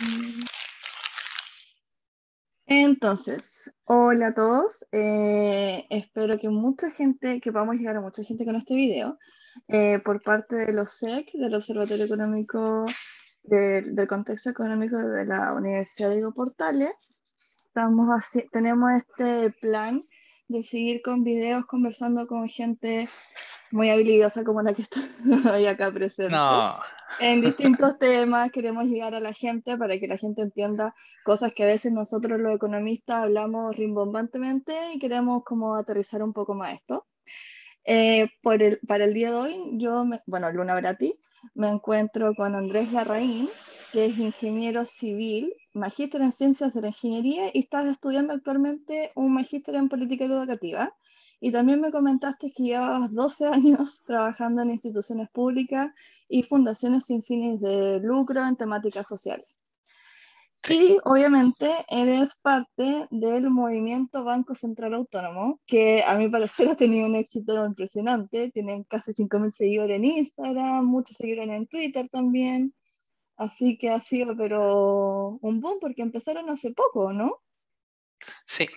Mm. Entonces, hola a todos. Espero que mucha gente, que podamos llegar a mucha gente con este video, por parte de los SEC, del Observatorio Económico, del Contexto Económico de la Universidad Diego Portales. Tenemos este plan de seguir con videos conversando con gente muy habilidosa como la que estoy acá presente No, en distintos temas. Queremos llegar a la gente para que la gente entienda cosas que a veces nosotros los economistas hablamos rimbombantemente y queremos como aterrizar un poco más esto. Para el día de hoy, bueno, Luna Brati, me encuentro con Andrés Larraín, que es ingeniero civil, magíster en ciencias de la ingeniería y estás estudiando actualmente un magíster en política educativa. Y también me comentaste que llevabas 12 años trabajando en instituciones públicas y fundaciones sin fines de lucro en temáticas sociales. sí. Y obviamente eres parte del movimiento Banco Central Autónomo, que a mi parecer ha tenido un éxito impresionante. Tienen casi 5.000 seguidores en Instagram, muchos seguidores en Twitter también. Así que ha sido, pero un boom porque empezaron hace poco, ¿no? Sí,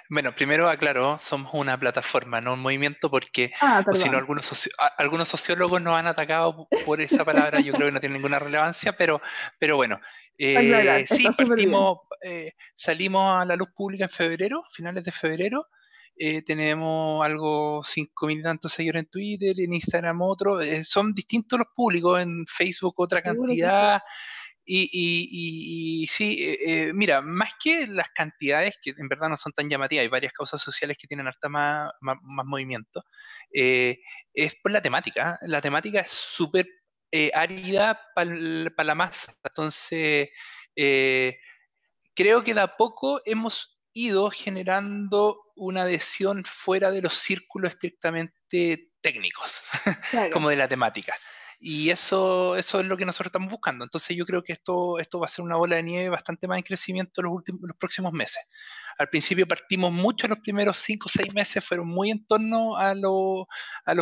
bueno, primero aclaro, somos una plataforma, no un movimiento, porque, Ah, o si no, perdón. algunos sociólogos nos han atacado por esa palabra, yo creo que no tiene ninguna relevancia, pero bueno, Aclarar, sí, está súper bien. salimos a la luz pública en febrero, finales de febrero. Tenemos algo 5.000 y tantos seguidores en Twitter, en Instagram otro. Son distintos los públicos, en Facebook otra Seguro que sí. cantidad. Y sí, mira, más que las cantidades, que en verdad no son tan llamativas, hay varias causas sociales que tienen harta más movimiento, eh, es por la temática. La temática es súper árida para la masa. Entonces, eh, creo que de a poco hemos ido generando una adhesión fuera de los círculos estrictamente técnicos, Claro. como de la temática. Y eso es lo que nosotros estamos buscando. Entonces yo creo que esto va a ser una bola de nieve bastante más en crecimiento los próximos meses. Al principio partimos mucho, los primeros 5 o 6 meses fueron muy en torno a los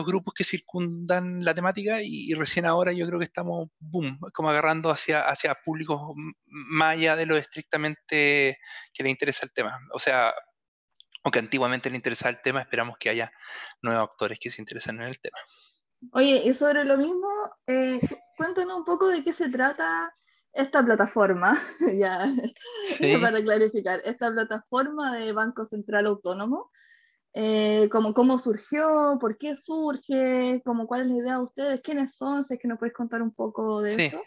grupos que circundan la temática, y recién ahora yo creo que estamos, boom, como agarrando hacia públicos más allá de lo estrictamente que le interesa el tema. O sea, aunque antiguamente le interesaba el tema, esperamos que haya nuevos actores que se interesen en el tema. Oye, y sobre lo mismo, cuéntanos un poco de qué se trata esta plataforma, ya, Sí. para clarificar, esta plataforma de Banco Central Autónomo, cómo surgió, por qué surge, cuál es la idea de ustedes, quiénes son, si es que nos puedes contar un poco de Sí, eso.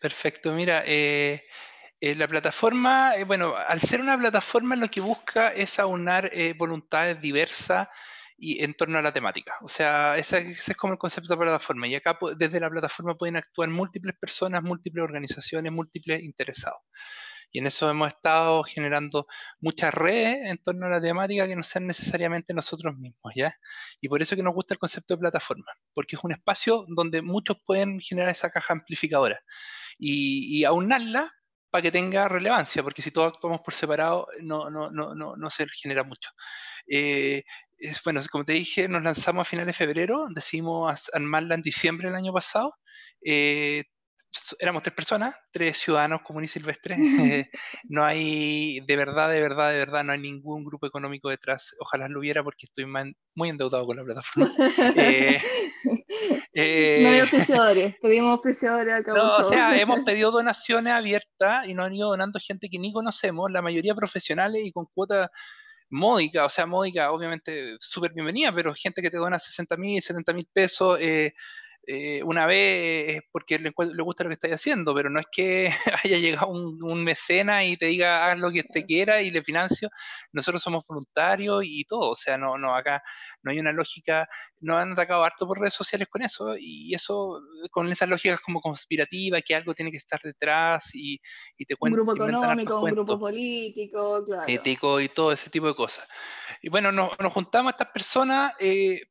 perfecto. Mira, la plataforma, bueno, al ser una plataforma lo que busca es aunar voluntades diversas y en torno a la temática. O sea, ese es como el concepto de plataforma. Y acá desde la plataforma pueden actuar múltiples personas, múltiples organizaciones, múltiples interesados. Y en eso hemos estado generando muchas redes en torno a la temática que no sean necesariamente nosotros mismos, ¿ya? Y por eso que nos gusta el concepto de plataforma, porque es un espacio donde muchos pueden generar esa caja amplificadora y aunarla para que tenga relevancia, porque si todos actuamos por separado, no se genera mucho. Bueno, como te dije, nos lanzamos a finales de febrero, decidimos armarla en diciembre del año pasado. Eh, Éramos 3 personas, 3 ciudadanos comunes y silvestres. No hay, de verdad, no hay ningún grupo económico detrás. Ojalá lo hubiera, porque estoy muy endeudado con la plataforma. Eh, No hay eh, auspiciadores, pedimos auspiciadores acá, por no, o favor. sea, hemos pedido donaciones abiertas y nos han ido donando gente que ni conocemos, la mayoría profesionales y con cuotas módica, o sea, módica, obviamente súper bienvenida, pero gente que te dona 60.000, 70.000 pesos una vez, es porque le gusta lo que estáis haciendo, pero no es que haya llegado un mecena y te diga haz lo que te quiera y le financio. Nosotros somos voluntarios y todo, o sea, acá no hay una lógica. Nos han atacado harto por redes sociales con eso, y eso, con esas lógicas como conspirativas, que algo tiene que estar detrás, y Un grupo te inventan hartos económico, un grupo cuentos político, claro. ético y todo ese tipo de cosas. Y bueno, nos juntamos a estas personas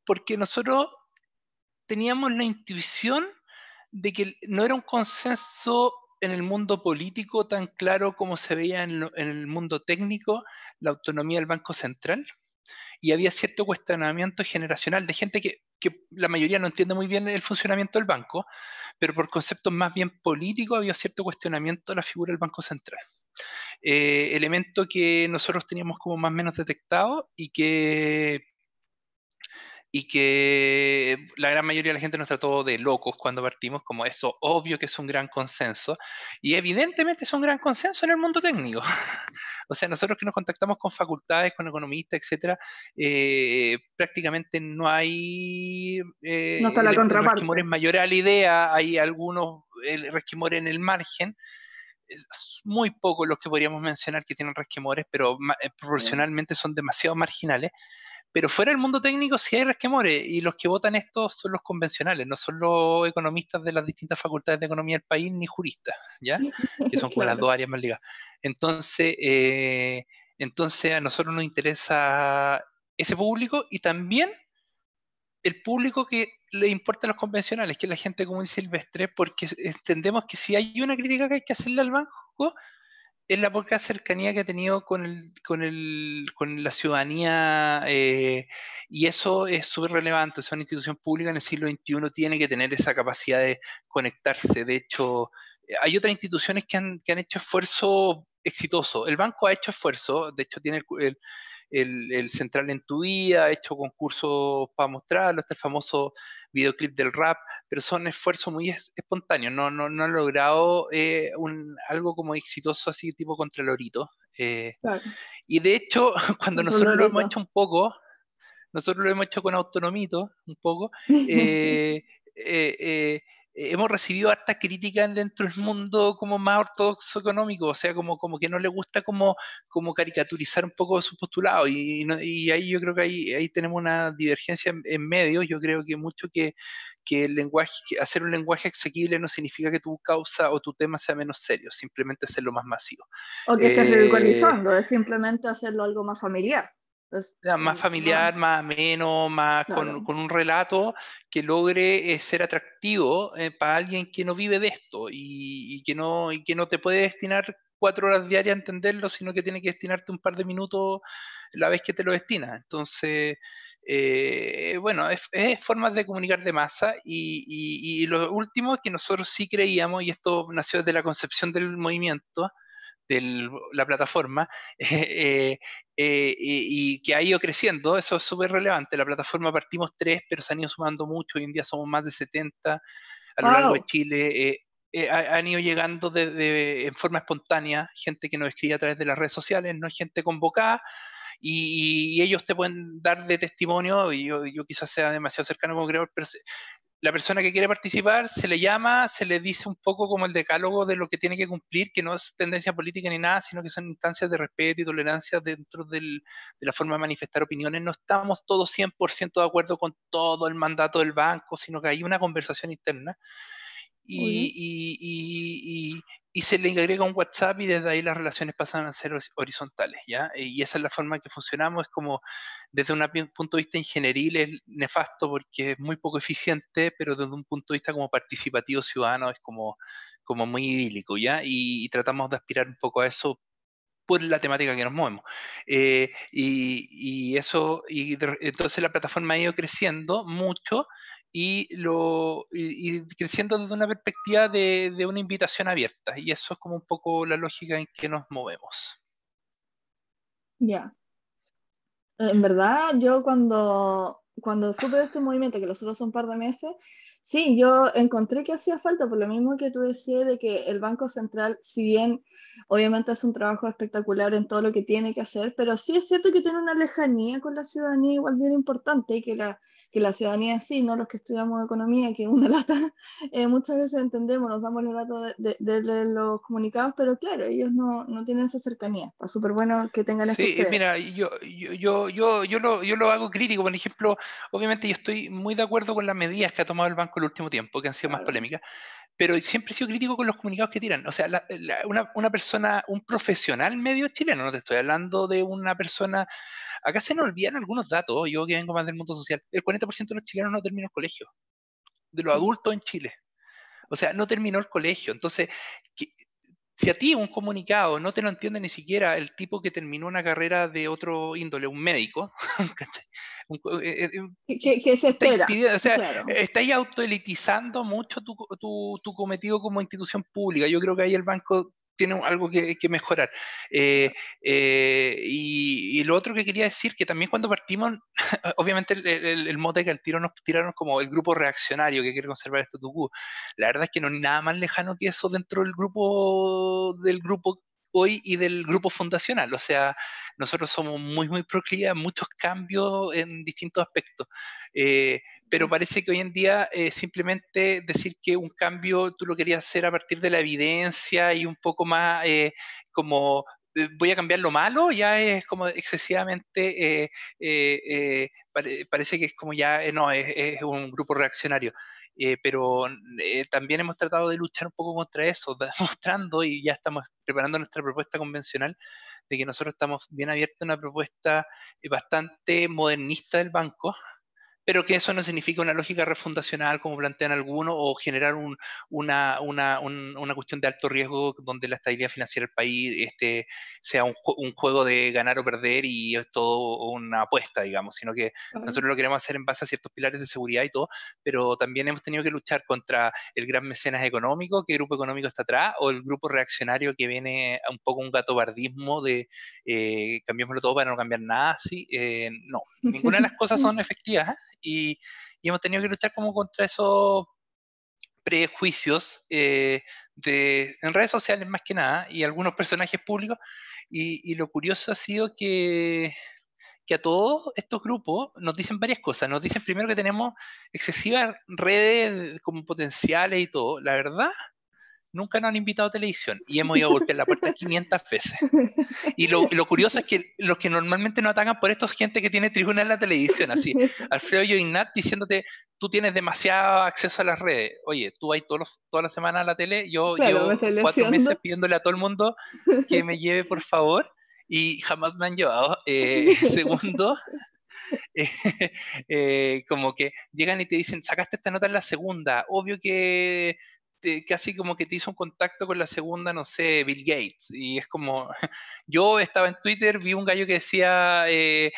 porque nosotros teníamos la intuición de que no era un consenso en el mundo político tan claro como se veía en el mundo técnico la autonomía del Banco Central, y había cierto cuestionamiento generacional de gente que que la mayoría no entiende muy bien el funcionamiento del banco, pero por conceptos más bien políticos había cierto cuestionamiento de la figura del Banco Central. Elemento que nosotros teníamos como más o menos detectado y que la gran mayoría de la gente nos trató de locos cuando partimos, como eso obvio que es un gran consenso, y evidentemente es un gran consenso en el mundo técnico. O sea, nosotros que nos contactamos con facultades, con economistas, etcétera, prácticamente no hay No está la resquemores contraparte. mayores a la idea, hay algunos resquemores en el margen, es muy pocos los que podríamos mencionar que tienen resquemores, pero proporcionalmente son demasiado marginales. Pero fuera del mundo técnico sí hay resquemores, y los que votan esto son los convencionales, no son los economistas de las distintas facultades de economía del país, ni juristas, ¿ya? Que son como las Claro. dos áreas más ligadas. Entonces, entonces a nosotros nos interesa ese público y también el público que le importa a los convencionales, que es la gente común y silvestre, porque entendemos que si hay una crítica que hay que hacerle al banco, es la poca cercanía que ha tenido con la ciudadanía, y eso es súper relevante. Es una institución pública en el siglo XXI, tiene que tener esa capacidad de conectarse. De hecho, hay otras instituciones que han hecho esfuerzos exitosos. El banco ha hecho esfuerzos, de hecho tiene el Central en tu Vida, ha hecho concursos para mostrarlo, este famoso videoclip del rap, pero son esfuerzos muy espontáneos, no han logrado algo como exitoso así tipo contra Lorito. Claro, Y de hecho, cuando un nosotros lo hemos dolorito. hecho un poco, nosotros lo hemos hecho con Autonomito, un poco, eh, eh, eh, hemos recibido harta crítica dentro del mundo como más ortodoxo económico, o sea, como que no le gusta como caricaturizar un poco su postulado, y ahí yo creo que ahí tenemos una divergencia en medio. Yo creo que mucho que el lenguaje, que hacer un lenguaje asequible no significa que tu causa o tu tema sea menos serio, simplemente hacerlo más masivo. O que estés Eh, ridiculizando, es simplemente hacerlo algo más familiar. ya, más No, familiar, más ameno, más con, claro. con un relato que logre ser atractivo para alguien que no vive de esto, y que no te puede destinar 4 horas diarias a entenderlo, sino que tiene que destinarte un par de minutos la vez que te lo destinas. Entonces, bueno, es formas de comunicar de masa, y lo último que nosotros sí creíamos, y esto nació desde la concepción del movimiento, de la plataforma, eh, y que ha ido creciendo. Eso es súper relevante. La plataforma partimos 3, pero se han ido sumando mucho. Hoy en día somos más de 70 a lo largo de ¡Wow! Chile. Han ido llegando en forma espontánea gente que nos escribe a través de las redes sociales, no es gente convocada, y ellos te pueden dar de testimonio, y yo quizás sea demasiado cercano como creador, pero la persona que quiere participar se le llama, se le dice un poco como el decálogo de lo que tiene que cumplir, que no es tendencia política ni nada, sino que son instancias de respeto y tolerancia dentro de la forma de manifestar opiniones. No estamos todos 100% de acuerdo con todo el mandato del banco, sino que hay una conversación interna, Muy bien. y se le agrega un WhatsApp, y desde ahí las relaciones pasan a ser horizontales, ¿ya? Y esa es la forma que funcionamos. Es como, desde un punto de vista ingenieril es nefasto porque es muy poco eficiente, pero desde un punto de vista como participativo ciudadano es como muy idílico, ¿ya? Y tratamos de aspirar un poco a eso por la temática que nos movemos. Entonces la plataforma ha ido creciendo mucho, y creciendo desde una perspectiva de una invitación abierta, y eso es como un poco la lógica en que nos movemos. Ya. En verdad, yo cuando supe de este movimiento, que los solo son un par de meses, sí, yo encontré que hacía falta, por lo mismo que tú decías, de que el Banco Central, si bien obviamente hace un trabajo espectacular en todo lo que tiene que hacer, pero sí es cierto que tiene una lejanía con la ciudadanía igual bien importante, y que la ciudadanía sí, no los que estudiamos economía, que es una lata, muchas veces entendemos, nos damos los datos de los comunicados, pero claro, ellos no tienen esa cercanía. Está súper bueno que tengan esto Sí, ustedes. mira, yo lo hago crítico. Por ejemplo, obviamente yo estoy muy de acuerdo con las medidas que ha tomado el banco el último tiempo, que han sido más Claro. polémicas, pero siempre he sido crítico con los comunicados que tiran. O sea, una persona, un profesional medio chileno, no te estoy hablando de una persona. Acá se nos olvidan algunos datos, yo que vengo más del mundo social. El 40% de los chilenos no terminó el colegio, de los Sí. adultos en Chile. O sea, no terminó el colegio. Entonces, ¿qué- si a ti un comunicado no te lo entiende ni siquiera el tipo que terminó una carrera de otro índole, un médico, ¿cachai? ¿Qué se Estáis espera? pidiendo, o sea, Claro. estáis autoelitizando mucho tu cometido como institución pública. Yo creo que ahí el banco tiene algo que mejorar. Eh, y lo otro que quería decir, que también cuando partimos, obviamente el mote que al tiro nos tiraron como el grupo reaccionario que quiere conservar el statu quo. La verdad es que no hay nada más lejano que eso dentro del grupo hoy y del grupo fundacional. O sea, nosotros somos muy proclives a muchos cambios en distintos aspectos. Eh, pero parece que hoy en día simplemente decir que un cambio tú lo querías hacer a partir de la evidencia y un poco más como voy a cambiar lo malo, ya es como excesivamente, parece que es como ya, no, es un grupo reaccionario. Pero también hemos tratado de luchar un poco contra eso, mostrando y ya estamos preparando nuestra propuesta convencional de que nosotros estamos bien abiertos a una propuesta bastante modernista del banco, pero que eso no significa una lógica refundacional como plantean algunos o generar una cuestión de alto riesgo donde la estabilidad financiera del país sea un juego de ganar o perder y es todo una apuesta, digamos, sino que Claro. nosotros lo queremos hacer en base a ciertos pilares de seguridad y todo, pero también hemos tenido que luchar contra el gran mecenas económico, qué grupo económico está atrás, o el grupo reaccionario que viene a un poco un gatobardismo de cambiémoslo todo para no cambiar nada, ¿sí? No, ninguna de las cosas son efectivas, ¿eh? Y hemos tenido que luchar como contra esos prejuicios en redes sociales más que nada y algunos personajes públicos. Y lo curioso ha sido que a todos estos grupos nos dicen varias cosas. Nos dicen primero que tenemos excesivas redes como potenciales y todo. La verdad, nunca nos han invitado a televisión y hemos ido a golpear la puerta 500 veces. Y lo curioso es que los que normalmente nos atacan por esto es gente que tiene tribuna en la televisión, así. Alfredo Joignat diciéndote, tú tienes demasiado acceso a las redes. Oye, tú vas toda la semana a la tele, yo Claro, me llevo estoy 4 meses leseando. pidiéndole a todo el mundo que me lleve, por favor, y jamás me han llevado. Segundo, eh, como que llegan y te dicen, sacaste esta nota en la segunda, obvio que casi como que te hizo un contacto con la segunda, no sé, Bill Gates, y es como, yo estaba en Twitter, vi un gallo que decía, eh,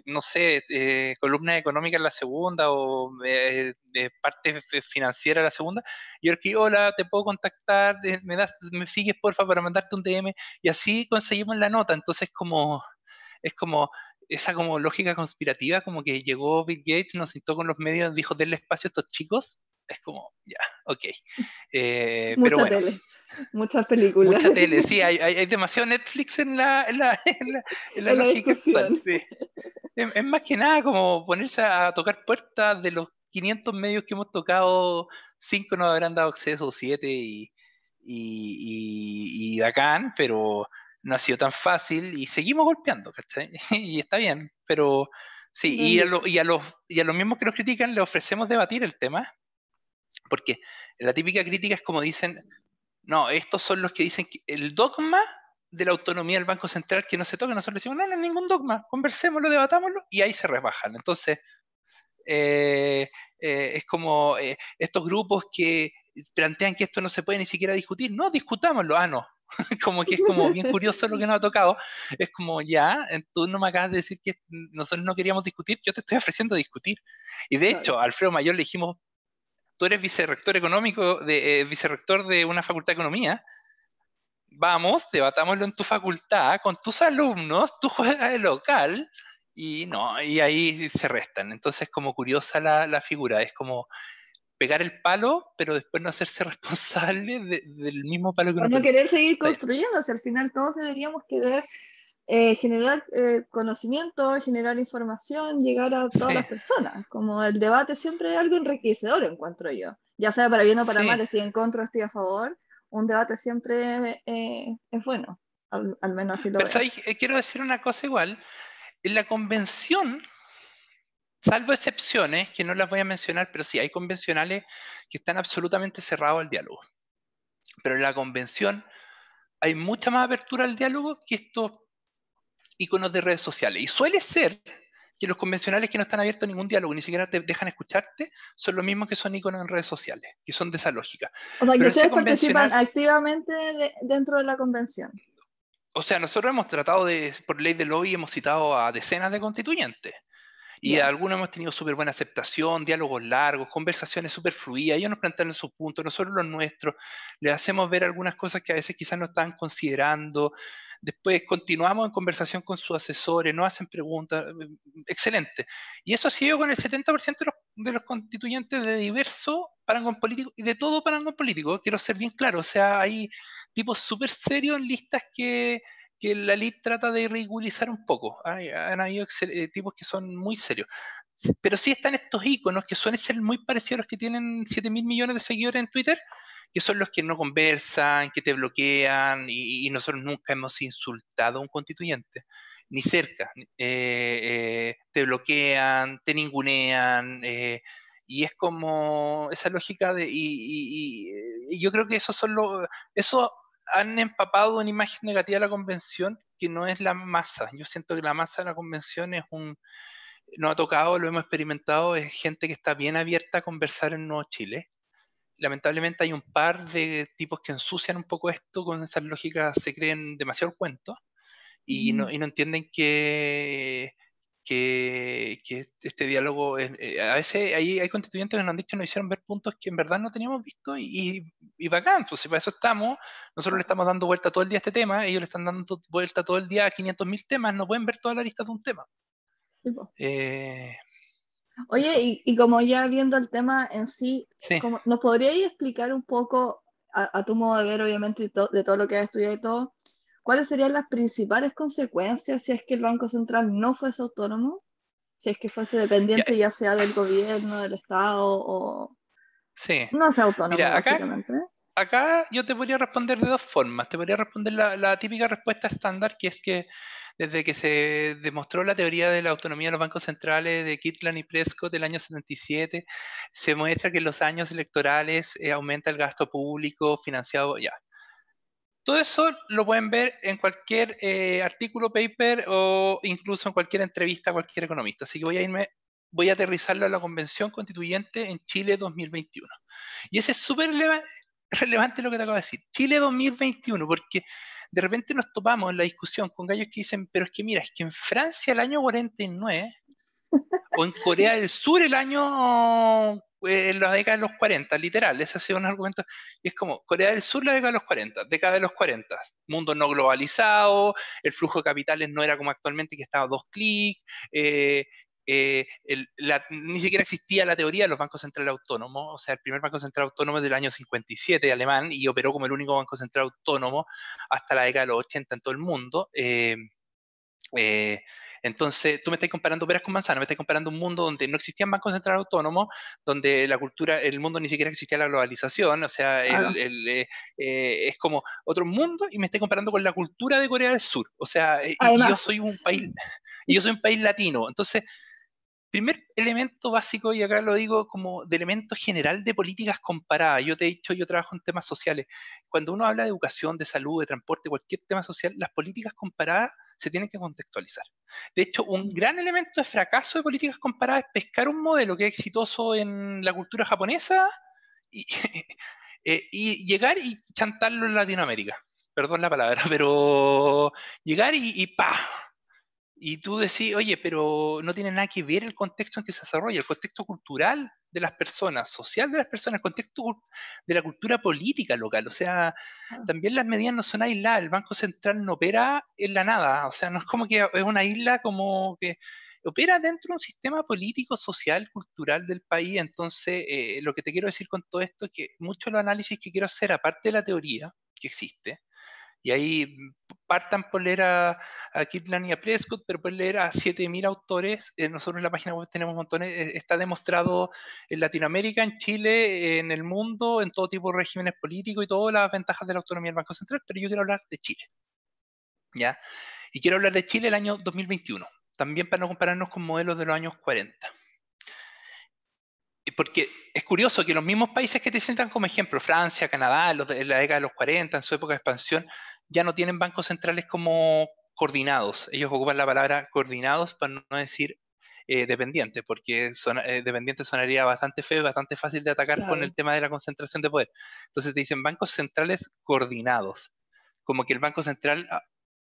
no sé, columna económica en la segunda o parte financiera en la segunda, y yo escribí, hola, te puedo contactar, me sigues porfa para mandarte un DM, y así conseguimos la nota, entonces es como esa como lógica conspirativa, como que llegó Bill Gates, nos sentó con los medios, dijo, denle espacio a estos chicos, es como, ya, ok. Pero Mucha bueno, tele, muchas películas mucha tele, sí, hay demasiado Netflix en la en la lógica actual. discusión. Es más que nada como ponerse a tocar puertas de los 500 medios que hemos tocado, 5 nos habrán dado acceso, 7 y bacán, pero no ha sido tan fácil y seguimos golpeando, ¿cachai? Y está bien, pero sí, Bien y a, lo- dicho. y, a los, y a los mismos que nos critican le ofrecemos debatir el tema, porque la típica crítica es como dicen, no, estos son los que dicen que el dogma de la autonomía del Banco Central que no se toca, nosotros decimos, no, no es ningún dogma, conversémoslo, debatámoslo, y ahí se rebajan. Entonces, eh, es como estos grupos que plantean que esto no se puede ni siquiera discutir, no, discutámoslo, no. Como que es como bien curioso lo que nos ha tocado. Es como, ya, tú no me acabas de decir que nosotros no queríamos discutir, yo te estoy ofreciendo discutir. Y de Claro. hecho, a Alfredo Mayor le dijimos, tú eres vicerrector económico, vicerrector de una facultad de economía, vamos, debatámoslo en tu facultad, con tus alumnos, tú juegas de local, y no, y ahí se restan. Entonces, como curiosa la figura, es como pegar el palo, pero después no hacerse responsable del mismo palo que O uno no pegó. querer seguir Está bien. construyendo, al final todos deberíamos querer generar conocimiento, generar información, llegar a todas Sí, las personas. Como el debate siempre es algo enriquecedor, encuentro yo. Ya sea para bien o para sí. mal, estoy en contra, estoy a favor, un debate siempre es bueno, al menos así lo Pero veo. ¿sabes? Quiero decir una cosa igual. En la convención, salvo excepciones, que no las voy a mencionar, pero sí hay convencionales que están absolutamente cerrados al diálogo. Pero en la convención hay mucha más apertura al diálogo que estos iconos de redes sociales. Y suele ser que los convencionales que no están abiertos a ningún diálogo, ni siquiera te dejan escucharte, son los mismos que son iconos en redes sociales, que son de esa lógica. O sea, que Pero ese ustedes participan convencional, activamente dentro de la convención. o sea, nosotros hemos tratado de, por ley de lobby, hemos citado a decenas de constituyentes. Y Ya. algunos hemos tenido súper buena aceptación, diálogos largos, conversaciones súper fluidas. Ellos nos plantean sus puntos, nosotros los nuestros. Les hacemos ver algunas cosas que a veces quizás no están considerando. Después continuamos en conversación con sus asesores, nos hacen preguntas. Excelente. Y eso ha sido con el 70% de los constituyentes de diverso parangón político y de todo parangón político. Quiero ser bien claro. O sea, hay tipos súper serios en listas que la elite trata de ridiculizar un poco. Han habido tipos que son muy serios. Pero sí están estos íconos que suelen ser muy parecidos a los que tienen 7.000 millones de seguidores en Twitter, que son los que no conversan, que te bloquean, y nosotros nunca hemos insultado a un constituyente, ni cerca. Te bloquean, te ningunean, y es como esa lógica de... Y yo creo que esos son los... Eso han empapado una imagen negativa a la convención que no es la masa. Yo siento que la masa de la convención es no ha tocado, lo hemos experimentado, es gente que está bien abierta a conversar en Nuevo Chile. Lamentablemente hay un par de tipos que ensucian un poco esto con esas lógicas, se creen demasiado cuentos y no entienden que este diálogo, a veces hay constituyentes que nos han dicho, nos hicieron ver puntos que en verdad no teníamos visto y bacán, pues si para eso estamos, nosotros le estamos dando vuelta todo el día a este tema, ellos le están dando vuelta todo el día a 500.000 temas, no pueden ver toda la lista de un tema. Sí, po. Eh, Oye, eso, y como ya viendo el tema en sí, sí. ¿nos podríais explicar un poco, a tu modo de ver, obviamente, de todo lo que has estudiado y todo, cuáles serían las principales consecuencias si es que el Banco Central no fuese autónomo? Si es que fuese Ya, dependiente ya sea del gobierno, del Estado o sí. no sea autónomo, Mira, básicamente. acá yo te podría responder de dos formas. Te podría responder la típica respuesta estándar, que es que desde que se demostró la teoría de la autonomía de los bancos centrales de Kirtland y Prescott del año 77, se muestra que en los años electorales aumenta el gasto público financiado ya. Todo eso lo pueden ver en cualquier artículo, paper o incluso en cualquier entrevista a cualquier economista. Así que voy a aterrizarlo a la Convención Constituyente en Chile 2021. Y ese es súper relevante lo que te acabo de decir. Chile 2021, porque de repente nos topamos en la discusión con gallos que dicen, pero es que mira, es que en Francia el año 49 o en Corea del Sur el año, en la década de los 40, literal, ese ha sido un argumento, y es como, Corea del Sur la década de los 40, década de los 40, mundo no globalizado, el flujo de capitales no era como actualmente que estaba a 2 clics, ni siquiera existía la teoría de los bancos centrales autónomos, o sea, el primer banco central autónomo es del año 57, alemán, y operó como el único banco central autónomo hasta la década de los 80 en todo el mundo. Eh, entonces, tú me estás comparando peras con manzanas, me estás comparando un mundo donde no existían bancos centrales autónomos, donde la cultura, el mundo ni siquiera existía la globalización, o sea, Claro. es como otro mundo y me estás comparando con la cultura de Corea del Sur, o sea, y yo Además, soy un país, y yo soy un país latino, entonces primer elemento básico, y acá lo digo como de elemento general de políticas comparadas. Yo te he dicho, yo trabajo en temas sociales. Cuando uno habla de educación, de salud, de transporte, cualquier tema social, las políticas comparadas se tienen que contextualizar. De hecho, un gran elemento de fracaso de políticas comparadas es pescar un modelo que es exitoso en la cultura japonesa y, y llegar y chantarlo en Latinoamérica. Perdón la palabra, pero llegar y ¡pa! Y tú decís, oye, pero no tiene nada que ver el contexto en que se desarrolla, el contexto cultural de las personas, social de las personas, el contexto de la cultura política local. O sea, también las medidas no son aisladas, el Banco Central no opera en la nada, o sea, no es como que es una isla como que opera dentro de un sistema político, social, cultural del país. Entonces, lo que te quiero decir con todo esto es que muchos de los análisis que quiero hacer, aparte de la teoría que existe, y ahí partan por leer a Kirtland y a Prescott, pero por leer a 7.000 autores. Nosotros en la página web tenemos montones. Está demostrado en Latinoamérica, en Chile, en el mundo, en todo tipo de regímenes políticos y todas las ventajas de la autonomía del Banco Central, pero yo quiero hablar de Chile, ¿ya? Y quiero hablar de Chile el año 2021, también para no compararnos con modelos de los años 40. Porque es curioso que los mismos países que te sientan como ejemplo, Francia, Canadá, en la década de los 40, en su época de expansión, ya no tienen bancos centrales como coordinados. Ellos ocupan la palabra coordinados para no decir dependiente, porque dependiente sonaría bastante feo, bastante fácil de atacar con Claro. el tema de la concentración de poder. Entonces te dicen bancos centrales coordinados, como que el Banco Central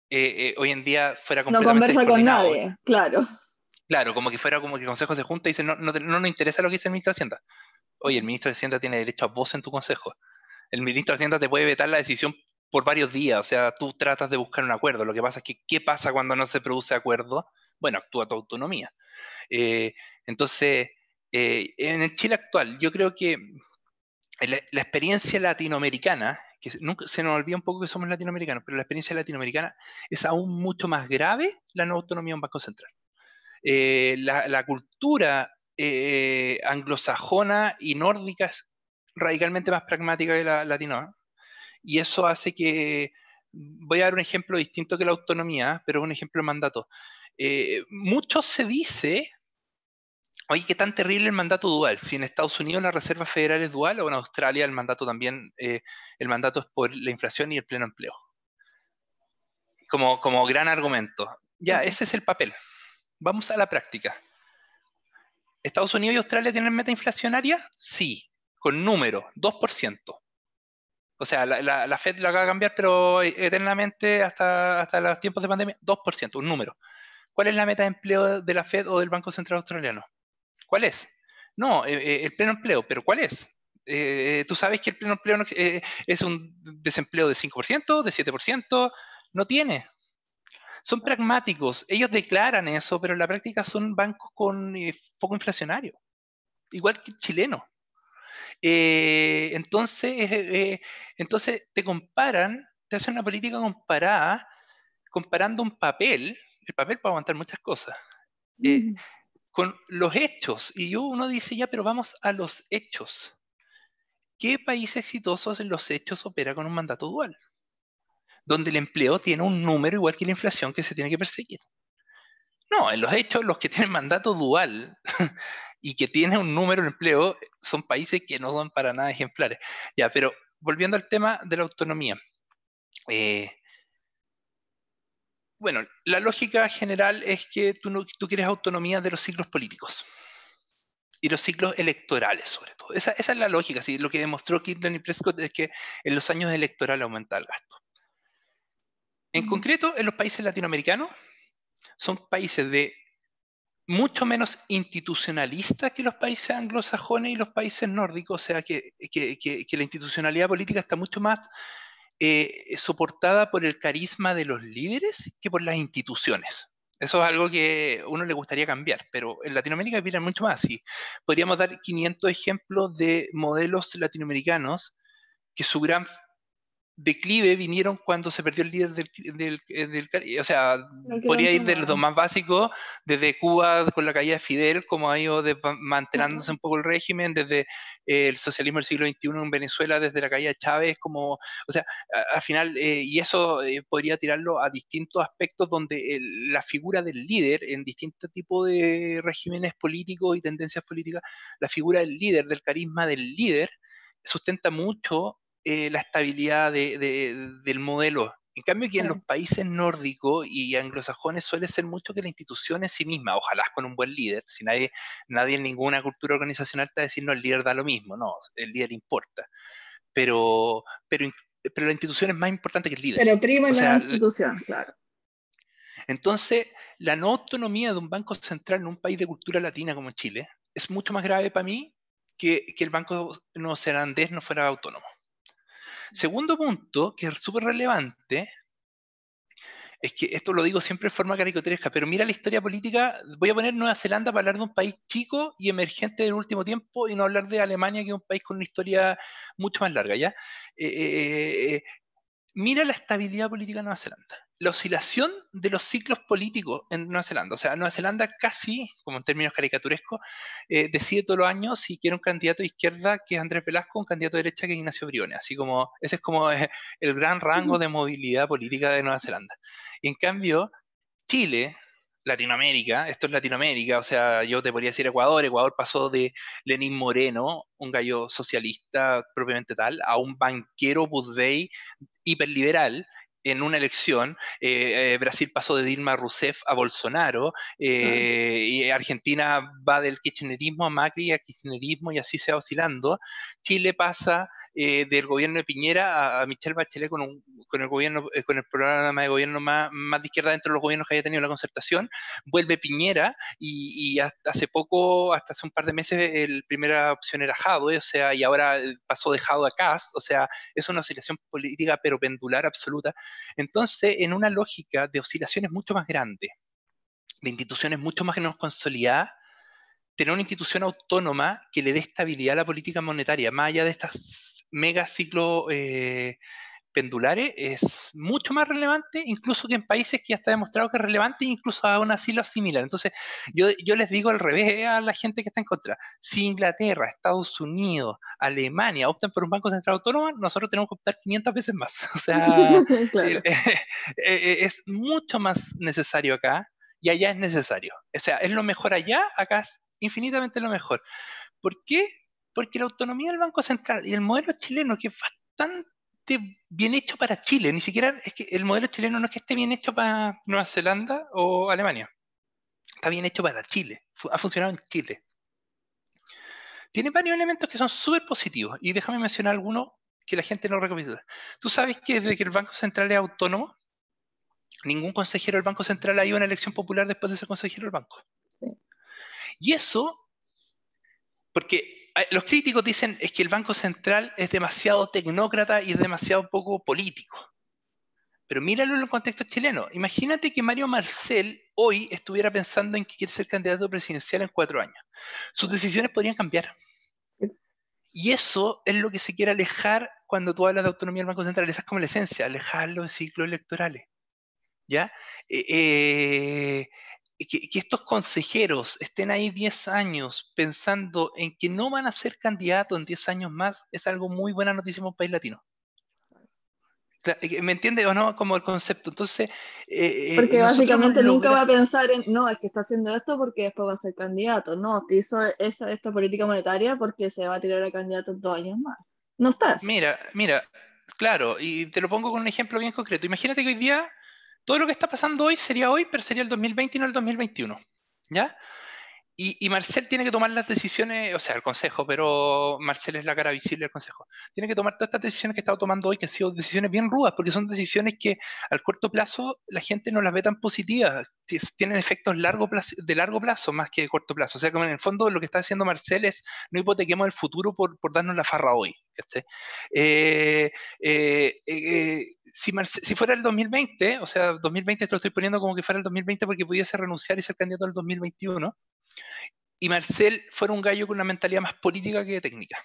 hoy en día fuera No completamente conversa con descoordinado. nadie, claro. Claro, como que fuera como que el Consejo se junta y dice, no, no nos interesa lo que dice el ministro de Hacienda. Oye, el ministro de Hacienda tiene derecho a voz en tu consejo. El ministro de Hacienda te puede vetar la decisión por varios días, o sea, tú tratas de buscar un acuerdo. Lo que pasa es que, ¿qué pasa cuando no se produce acuerdo? Bueno, actúa tu autonomía. Eh, entonces, en el Chile actual, yo creo que la experiencia latinoamericana, que nunca, se nos olvida un poco que somos latinoamericanos, pero la experiencia latinoamericana es aún mucho más grave la no autonomía de un banco central. La cultura anglosajona y nórdica es radicalmente más pragmática que la latina, y eso hace que, voy a dar un ejemplo distinto que la autonomía, pero es un ejemplo de mandato. Mucho se dice, oye, qué tan terrible el mandato dual, si en Estados Unidos la Reserva Federal es dual o en Australia el mandato también, el mandato es por la inflación y el pleno empleo, como gran argumento. Ya, Ujú. ese es el papel. Vamos a la práctica. ¿Estados Unidos y Australia tienen meta inflacionaria? Sí, con número, 2%. O sea, la Fed la va a cambiar, pero eternamente hasta los tiempos de pandemia, 2%, un número. ¿Cuál es la meta de empleo de la Fed o del Banco Central Australiano? ¿Cuál es? No, el pleno empleo, pero ¿cuál es? Tú sabes que el pleno empleo es un desempleo de 5%, de 7%, no tiene. Son pragmáticos, ellos declaran eso, pero en la práctica son bancos con foco inflacionario, igual que el chileno. Entonces te comparan, te hacen una política comparada, comparando un papel, el papel puede aguantar muchas cosas, eh, Mm. con los hechos. Y uno dice, ya, pero vamos a los hechos. ¿Qué país exitoso en los hechos opera con un mandato dual? Donde el empleo tiene un número igual que la inflación que se tiene que perseguir. No, en los hechos, los que tienen mandato dual y que tienen un número de empleo son países que no son para nada ejemplares. Ya, pero volviendo al tema de la autonomía. eh, bueno, la lógica general es que tú, no, tú quieres autonomía de los ciclos políticos y los ciclos electorales, sobre todo. Esa es la lógica. ¿Sí? Lo que demostró Kirtland y Prescott es que en los años electorales aumenta el gasto. En Mm. concreto, en los países latinoamericanos, son países de mucho menos institucionalista que los países anglosajones y los países nórdicos, o sea que la institucionalidad política está mucho más soportada por el carisma de los líderes que por las instituciones. Eso es algo que a uno le gustaría cambiar, pero en Latinoamérica miran mucho más. Sí. Podríamos dar 500 ejemplos de modelos latinoamericanos que su gran declive vinieron cuando se perdió el líder o sea, No quedó podría ir de lo entrenado. más básico, desde Cuba con la caída de Fidel, como ha ido mantenándose Claro. un poco el régimen, desde el socialismo del siglo XXI en Venezuela, desde la caída de Chávez, como, o sea, al final, y eso podría tirarlo a distintos aspectos donde la figura del líder en distintos tipos de regímenes políticos y tendencias políticas, la figura del líder, del carisma del líder, sustenta mucho la estabilidad del modelo. En cambio, que en los Claro. países nórdicos y anglosajones suele ser mucho que la institución en sí misma, ojalá con un buen líder, si nadie en ninguna cultura organizacional está diciendo el líder da lo mismo, no, el líder importa, pero, pero, pero la institución es más importante que el líder. Pero prima O la sea, institución, claro. entonces, la no autonomía de un banco central en un país de cultura latina como Chile es mucho más grave para mí que el banco neozelandés no fuera autónomo. Segundo punto, que es súper relevante, es que esto lo digo siempre de forma caricaturesca, pero mira la historia política, voy a poner Nueva Zelanda para hablar de un país chico y emergente del último tiempo y no hablar de Alemania, que es un país con una historia mucho más larga, ¿ya? Eh, eh, eh, Mira la estabilidad política de Nueva Zelanda. La oscilación de los ciclos políticos en Nueva Zelanda. O sea, Nueva Zelanda casi, como en términos caricaturescos, decide todos los años si quiere un candidato de izquierda que es Andrés Velasco, un candidato de derecha que es Ignacio Briones. Así como, ese es como el gran rango de movilidad política de Nueva Zelanda. Y en cambio, Chile, Latinoamérica, esto es Latinoamérica, o sea, yo te podría decir Ecuador, Ecuador pasó de Lenín Moreno, un gallo socialista propiamente tal, a un banquero Buzbey hiperliberal, en una elección. Brasil pasó de Dilma Rousseff a Bolsonaro, Claro. y Argentina va del kirchnerismo a Macri a kirchnerismo y así se va oscilando. Chile pasa del gobierno de Piñera a Michelle Bachelet con el gobierno, con el programa de gobierno más de izquierda dentro de los gobiernos que haya tenido la Concertación. Vuelve Piñera y hasta hace poco, hasta hace un par de meses, la primera opción era Jadwe, o sea, y ahora pasó de Jadwe a Kast, o sea, es una oscilación política pero pendular absoluta. Entonces, en una lógica de oscilaciones mucho más grande, de instituciones mucho más consolidadas, tener una institución autónoma que le dé estabilidad a la política monetaria, más allá de estas mega ciclos pendulares, es mucho más relevante, incluso que en países que ya está demostrado que es relevante, incluso aún así lo asimilan. Entonces, yo les digo al revés a la gente que está en contra. Si Inglaterra, Estados Unidos, Alemania optan por un banco central autónomo, nosotros tenemos que optar 500 veces más. O sea, Claro. es mucho más necesario acá y allá es necesario. O sea, es lo mejor allá, acá es infinitamente lo mejor. ¿Por qué? Porque la autonomía del Banco Central y el modelo chileno, que es bastante bien hecho para Chile, ni siquiera es que el modelo chileno no es que esté bien hecho para Nueva Zelanda o Alemania, está bien hecho para Chile, ha funcionado en Chile. Tiene varios elementos que son súper positivos y déjame mencionar algunos que la gente no recapitula. Tú sabes que desde que el Banco Central es autónomo, ningún consejero del Banco Central ha ido a una elección popular después de ser consejero del banco. Sí. Y eso porque los críticos dicen es que el Banco Central es demasiado tecnócrata y es demasiado poco político. Pero míralo en el contexto chileno. Imagínate que Mario Marcel hoy estuviera pensando en que quiere ser candidato presidencial en 4 años. Sus decisiones podrían cambiar. Y eso es lo que se quiere alejar cuando tú hablas de autonomía del Banco Central. Esa es como la esencia, alejarlo de ciclos electorales. ¿Ya? Que estos consejeros estén ahí 10 años pensando en que no van a ser candidatos en 10 años más es algo muy buena noticia para un país latino. ¿Me entiende o no? Como el concepto. Entonces, Porque nosotros hemos básicamente nunca va logrado... a pensar en, no, es que está haciendo esto porque después va a ser candidato. No, te hizo esta política monetaria porque se va a tirar a candidato en 2 años más. No está eso. Mira, claro, y te lo pongo con un ejemplo bien concreto. Imagínate que hoy día, todo lo que está pasando hoy sería hoy, pero sería el 2020 y no el 2021. ¿Ya? Y Marcel tiene que tomar las decisiones, o sea, el consejo, pero Marcel es la cara visible del consejo. Tiene que tomar todas estas decisiones que ha estado tomando hoy, que han sido decisiones bien rudas, porque son decisiones que al corto plazo la gente no las ve tan positivas. Tienen efectos de largo plazo más que de corto plazo. O sea, como en el fondo lo que está haciendo Marcel es no hipotequemos el futuro por darnos la farra hoy. ¿Cachai? Si fuera el 2020, o sea, 2020 te lo estoy poniendo como que fuera el 2020 porque pudiese renunciar y ser candidato al 2021, y Marcel fuera un gallo con una mentalidad más política que técnica.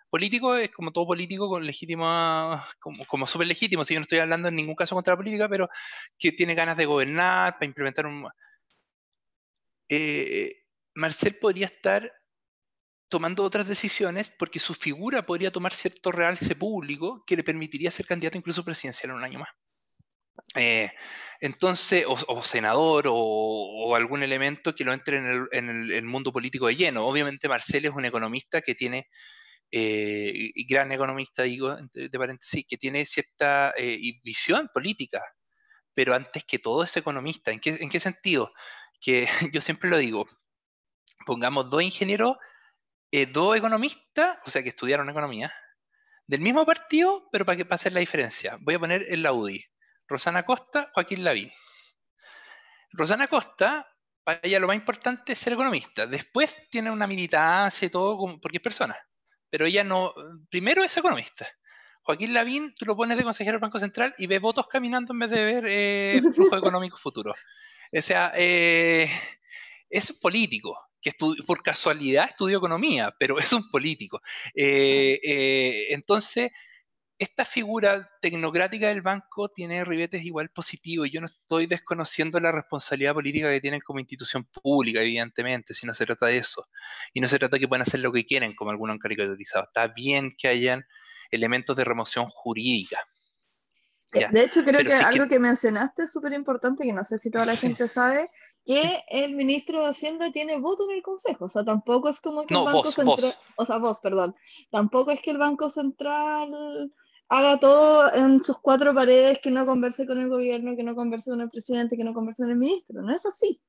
Político es como todo político con legítima, como súper legítimo, si yo no estoy hablando en ningún caso contra la política, pero que tiene ganas de gobernar, para implementar un... Marcel podría estar tomando otras decisiones porque su figura podría tomar cierto realce público que le permitiría ser candidato incluso presidencial en un año más. Eh, entonces, o senador o algún elemento que lo entre en el mundo político de lleno. Obviamente Marcel es un economista que tiene, y gran economista, digo, de paréntesis, que tiene cierta visión política, pero antes que todo es economista. ¿En qué sentido? Que yo siempre lo digo, pongamos dos ingenieros, dos economistas, o sea, que estudiaron economía, del mismo partido, pero para hacer la diferencia. Voy a poner en la UDI. Rosana Costa, Joaquín Lavín. Rosana Costa, para ella lo más importante es ser economista. Después tiene una militancia y todo, porque es persona. Pero ella no, primero es economista. Joaquín Lavín, tú lo pones de consejero del Banco Central y ve votos caminando en vez de ver flujo económico futuro. O sea, es un político que por casualidad estudió economía, pero es un político. Entonces, esta figura tecnocrática del banco tiene ribetes igual positivos y yo no estoy desconociendo la responsabilidad política que tienen como institución pública, evidentemente, si no se trata de eso. Y no se trata de que puedan hacer lo que quieren, como algunos han caricaturizado. Está bien que hayan elementos de remoción jurídica, ya. De hecho, creo Pero que si es algo que... que mencionaste es súper importante, que no sé si toda la gente sabe, que el ministro de Hacienda tiene voto en el Consejo. O sea, tampoco es como que el No, Banco vos, Central, vos. o sea, vos, perdón, tampoco es que el Banco Central haga todo en sus cuatro paredes, que no converse con el gobierno, que no converse con el presidente, que no converse con el ministro. No es así.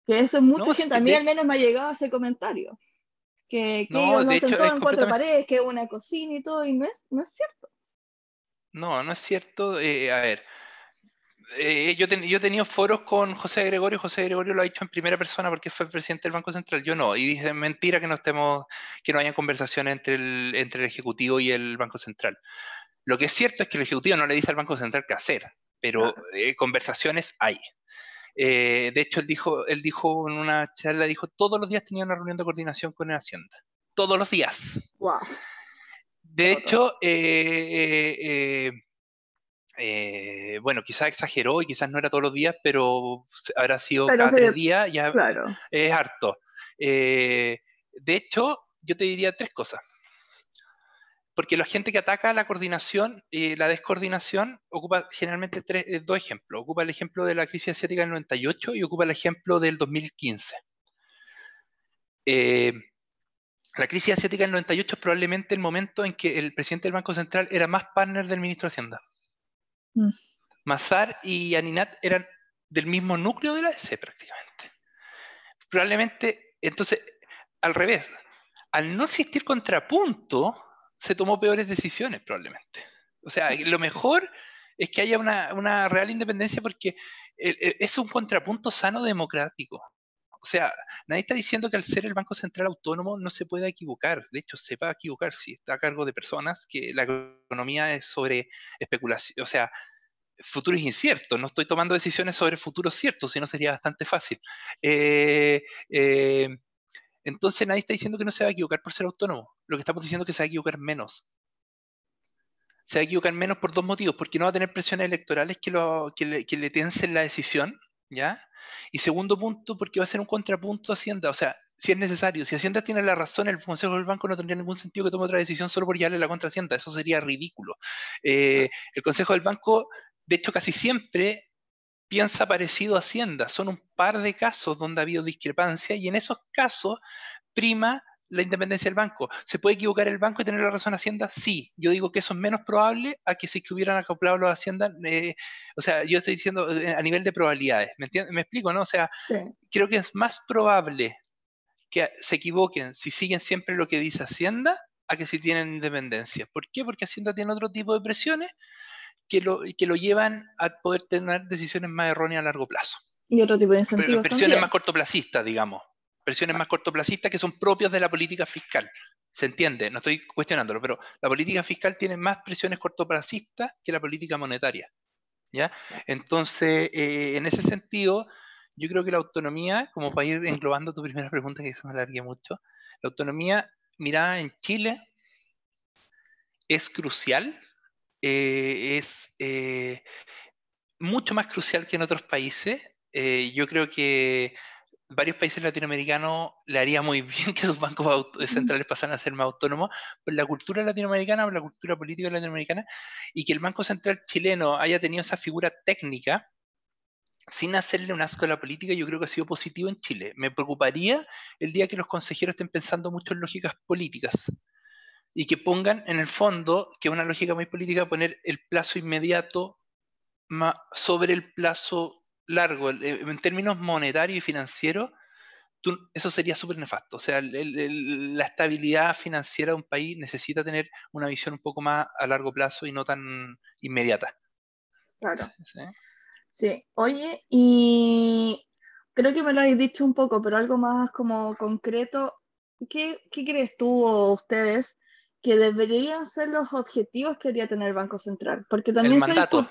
Que eso es mucha No, gente, a mí al menos me ha llegado ese comentario, que ellos no, lo de hacen hecho todo es en cuatro completamente... paredes, que es una cocina y todo, y no es cierto. No, no es cierto. A ver, yo he tenido foros con José Gregorio. José Gregorio lo ha dicho en primera persona porque fue presidente del Banco Central. Yo no. Y dice mentira que no hayan conversaciones entre el Ejecutivo y el Banco Central. Lo que es cierto es que el Ejecutivo no le dice al Banco Central qué hacer, pero Claro. conversaciones hay. De hecho, él dijo en una charla, todos los días tenía una reunión de coordinación con el Hacienda. Todos los días. Wow. De hecho, bueno, quizás exageró y quizás no era todos los días, pero habrá sido Pero cada sí, 3 días, ya claro. es harto. Eh, de hecho, yo te diría tres cosas. Porque la gente que ataca la coordinación y la descoordinación ocupa generalmente dos ejemplos. Ocupa el ejemplo de la crisis asiática del 98 y ocupa el ejemplo del 2015. Eh, la crisis asiática del 98 es probablemente el momento en que el presidente del Banco Central era más partner del ministro de Hacienda. Mm. Mazar y Aninat eran del mismo núcleo de la EC prácticamente. Probablemente, entonces, al revés, al no existir contrapunto, se tomó peores decisiones probablemente. O sea, lo mejor es que haya una real independencia porque es un contrapunto sano democrático. O sea, nadie está diciendo que al ser el Banco Central autónomo no se pueda equivocar. De hecho, se va a equivocar si está a cargo de personas, que la economía es sobre especulación, o sea, futuros inciertos. No estoy tomando decisiones sobre futuros ciertos, si no sería bastante fácil. Eh, eh, entonces nadie está diciendo que no se va a equivocar por ser autónomo. Lo que estamos diciendo es que se va a equivocar menos. Se va a equivocar menos por dos motivos, porque no va a tener presiones electorales que le tensen la decisión, ¿ya? Y segundo punto, porque va a ser un contrapunto a Hacienda. O sea, si es necesario, si Hacienda tiene la razón, el Consejo del Banco no tendría ningún sentido que tome otra decisión solo por llevarle la contra a Hacienda. Eso sería ridículo. El Consejo del Banco, de hecho, casi siempre piensa parecido a Hacienda. Son un par de casos donde ha habido discrepancia y en esos casos prima la independencia del banco. ¿Se puede equivocar el banco y tener la razón Hacienda? Sí. Yo digo que eso es menos probable a que si que hubieran acoplado los Hacienda. O sea, yo estoy diciendo a nivel de probabilidades. ¿Me explico, no? O sea, Sí. creo que es más probable que se equivoquen si siguen siempre lo que dice Hacienda a que si tienen independencia. ¿Por qué? Porque Hacienda tiene otro tipo de presiones que lo llevan a poder tener decisiones más erróneas a largo plazo. Y otro tipo de incentivos Presiones más también. cortoplacistas, digamos. Presiones más cortoplacistas que son propias de la política fiscal. ¿Se entiende? No estoy cuestionándolo, pero la política fiscal tiene más presiones cortoplacistas que la política monetaria. ¿Ya? Entonces, en ese sentido, yo creo que la autonomía, como para ir englobando tu primera pregunta, que se me alargué mucho, la autonomía mirada en Chile es crucial, es mucho más crucial que en otros países. Yo creo que varios países latinoamericanos le haría muy bien que sus bancos centrales pasaran a ser más autónomos por la cultura latinoamericana, por la cultura política latinoamericana, y que el Banco Central chileno haya tenido esa figura técnica sin hacerle un asco a la política. Yo creo que ha sido positivo en Chile. Me preocuparía el día que los consejeros estén pensando mucho en lógicas políticas y que pongan en el fondo, que es una lógica muy política, poner el plazo inmediato sobre el plazo largo. En términos monetarios y financieros, eso sería súper nefasto. O sea, la estabilidad financiera de un país necesita tener una visión un poco más a largo plazo y no tan inmediata. Claro. ¿Sí? Sí. Oye, y creo que me lo habéis dicho un poco, pero algo más como concreto. ¿Qué crees tú o ustedes que deberían ser los objetivos que debería tener el Banco Central? Porque El también mandato.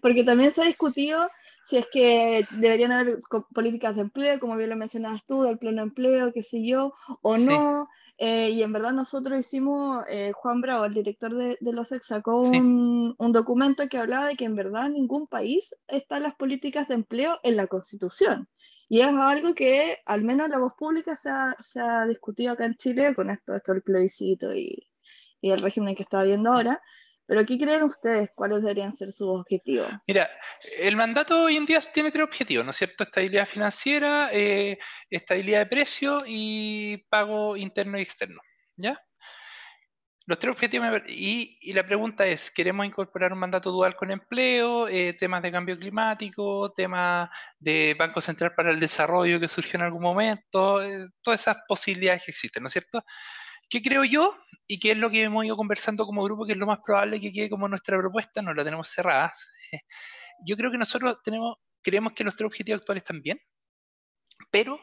porque también se ha discutido si es que deberían haber políticas de empleo, como bien lo mencionabas tú, del pleno empleo, qué sé yo, o Sí, no. Y en verdad nosotros hicimos, Juan Bravo, el director de los SEC, sacó sí. un documento que hablaba de que en verdad en ningún país están las políticas de empleo en la Constitución. Y es algo que al menos en la voz pública se ha discutido acá en Chile con esto del plebiscito y el régimen que está habiendo ahora. Pero ¿qué creen ustedes? ¿Cuáles deberían ser sus objetivos? Mira, el mandato hoy en día tiene tres objetivos, ¿no es cierto? Estabilidad financiera, estabilidad de precio y pago interno y externo, ¿ya? Los tres objetivos, y la pregunta es, ¿queremos incorporar un mandato dual con empleo, temas de cambio climático, temas de Banco Central para el Desarrollo que surgió en algún momento? Todas esas posibilidades que existen, ¿no es cierto? ¿Qué creo yo? Y qué es lo que hemos ido conversando como grupo, que es lo más probable que quede como nuestra propuesta, no la tenemos cerrada. Yo creo que nosotros creemos que los tres objetivos actuales están bien, pero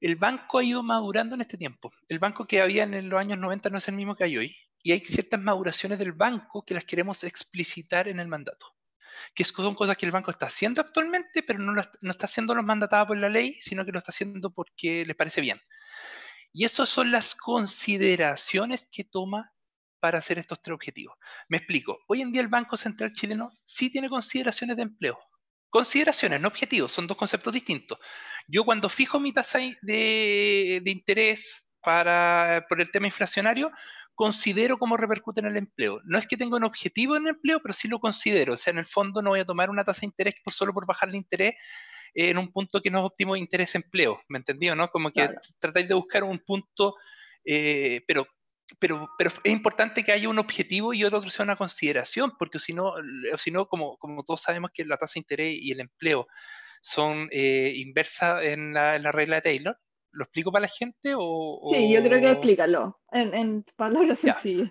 el banco ha ido madurando en este tiempo. El banco que había en los años 90 no es el mismo que hay hoy. Y hay ciertas maduraciones del banco que las queremos explicitar en el mandato. Que son cosas que el banco está haciendo actualmente, pero no está haciendo los mandatadas por la ley, sino que lo está haciendo porque les parece bien. Y esas son las consideraciones que toma para hacer estos tres objetivos. Me explico. Hoy en día el Banco Central chileno sí tiene consideraciones de empleo. Consideraciones, no objetivos, son dos conceptos distintos. Yo cuando fijo mi tasa de interés por el tema inflacionario, considero cómo repercute en el empleo. No es que tenga un objetivo en el empleo, pero sí lo considero. O sea, en el fondo no voy a tomar una tasa de interés solo por bajar el interés en un punto que no es óptimo de interés-empleo, ¿me entendió, no? Como que Claro. tratáis de buscar un punto, pero es importante que haya un objetivo y otro sea una consideración, porque si no como todos sabemos que la tasa de interés y el empleo son inversas en la regla de Taylor. ¿Lo explico para la gente Sí, yo creo que o...? explícalo en palabras Ya, sencillas.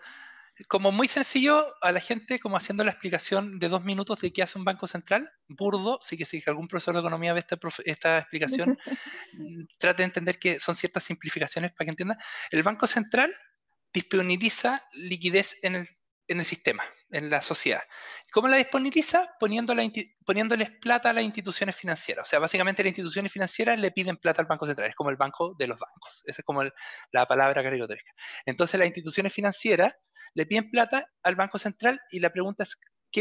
como muy sencillo a la gente, como haciendo la explicación de 2 minutos de qué hace un banco central, burdo, sí que si algún profesor de economía ve esta explicación, trate de entender que son ciertas simplificaciones para que entienda. El Banco Central disponibiliza liquidez en el sistema, en la sociedad. ¿Cómo la disponibiliza? Poniéndoles plata a las instituciones financieras. O sea, básicamente las instituciones financieras le piden plata al Banco Central. Es como el banco de los bancos. Esa es como la palabra caricaturesca. Entonces las instituciones financieras le piden plata al Banco Central y la pregunta es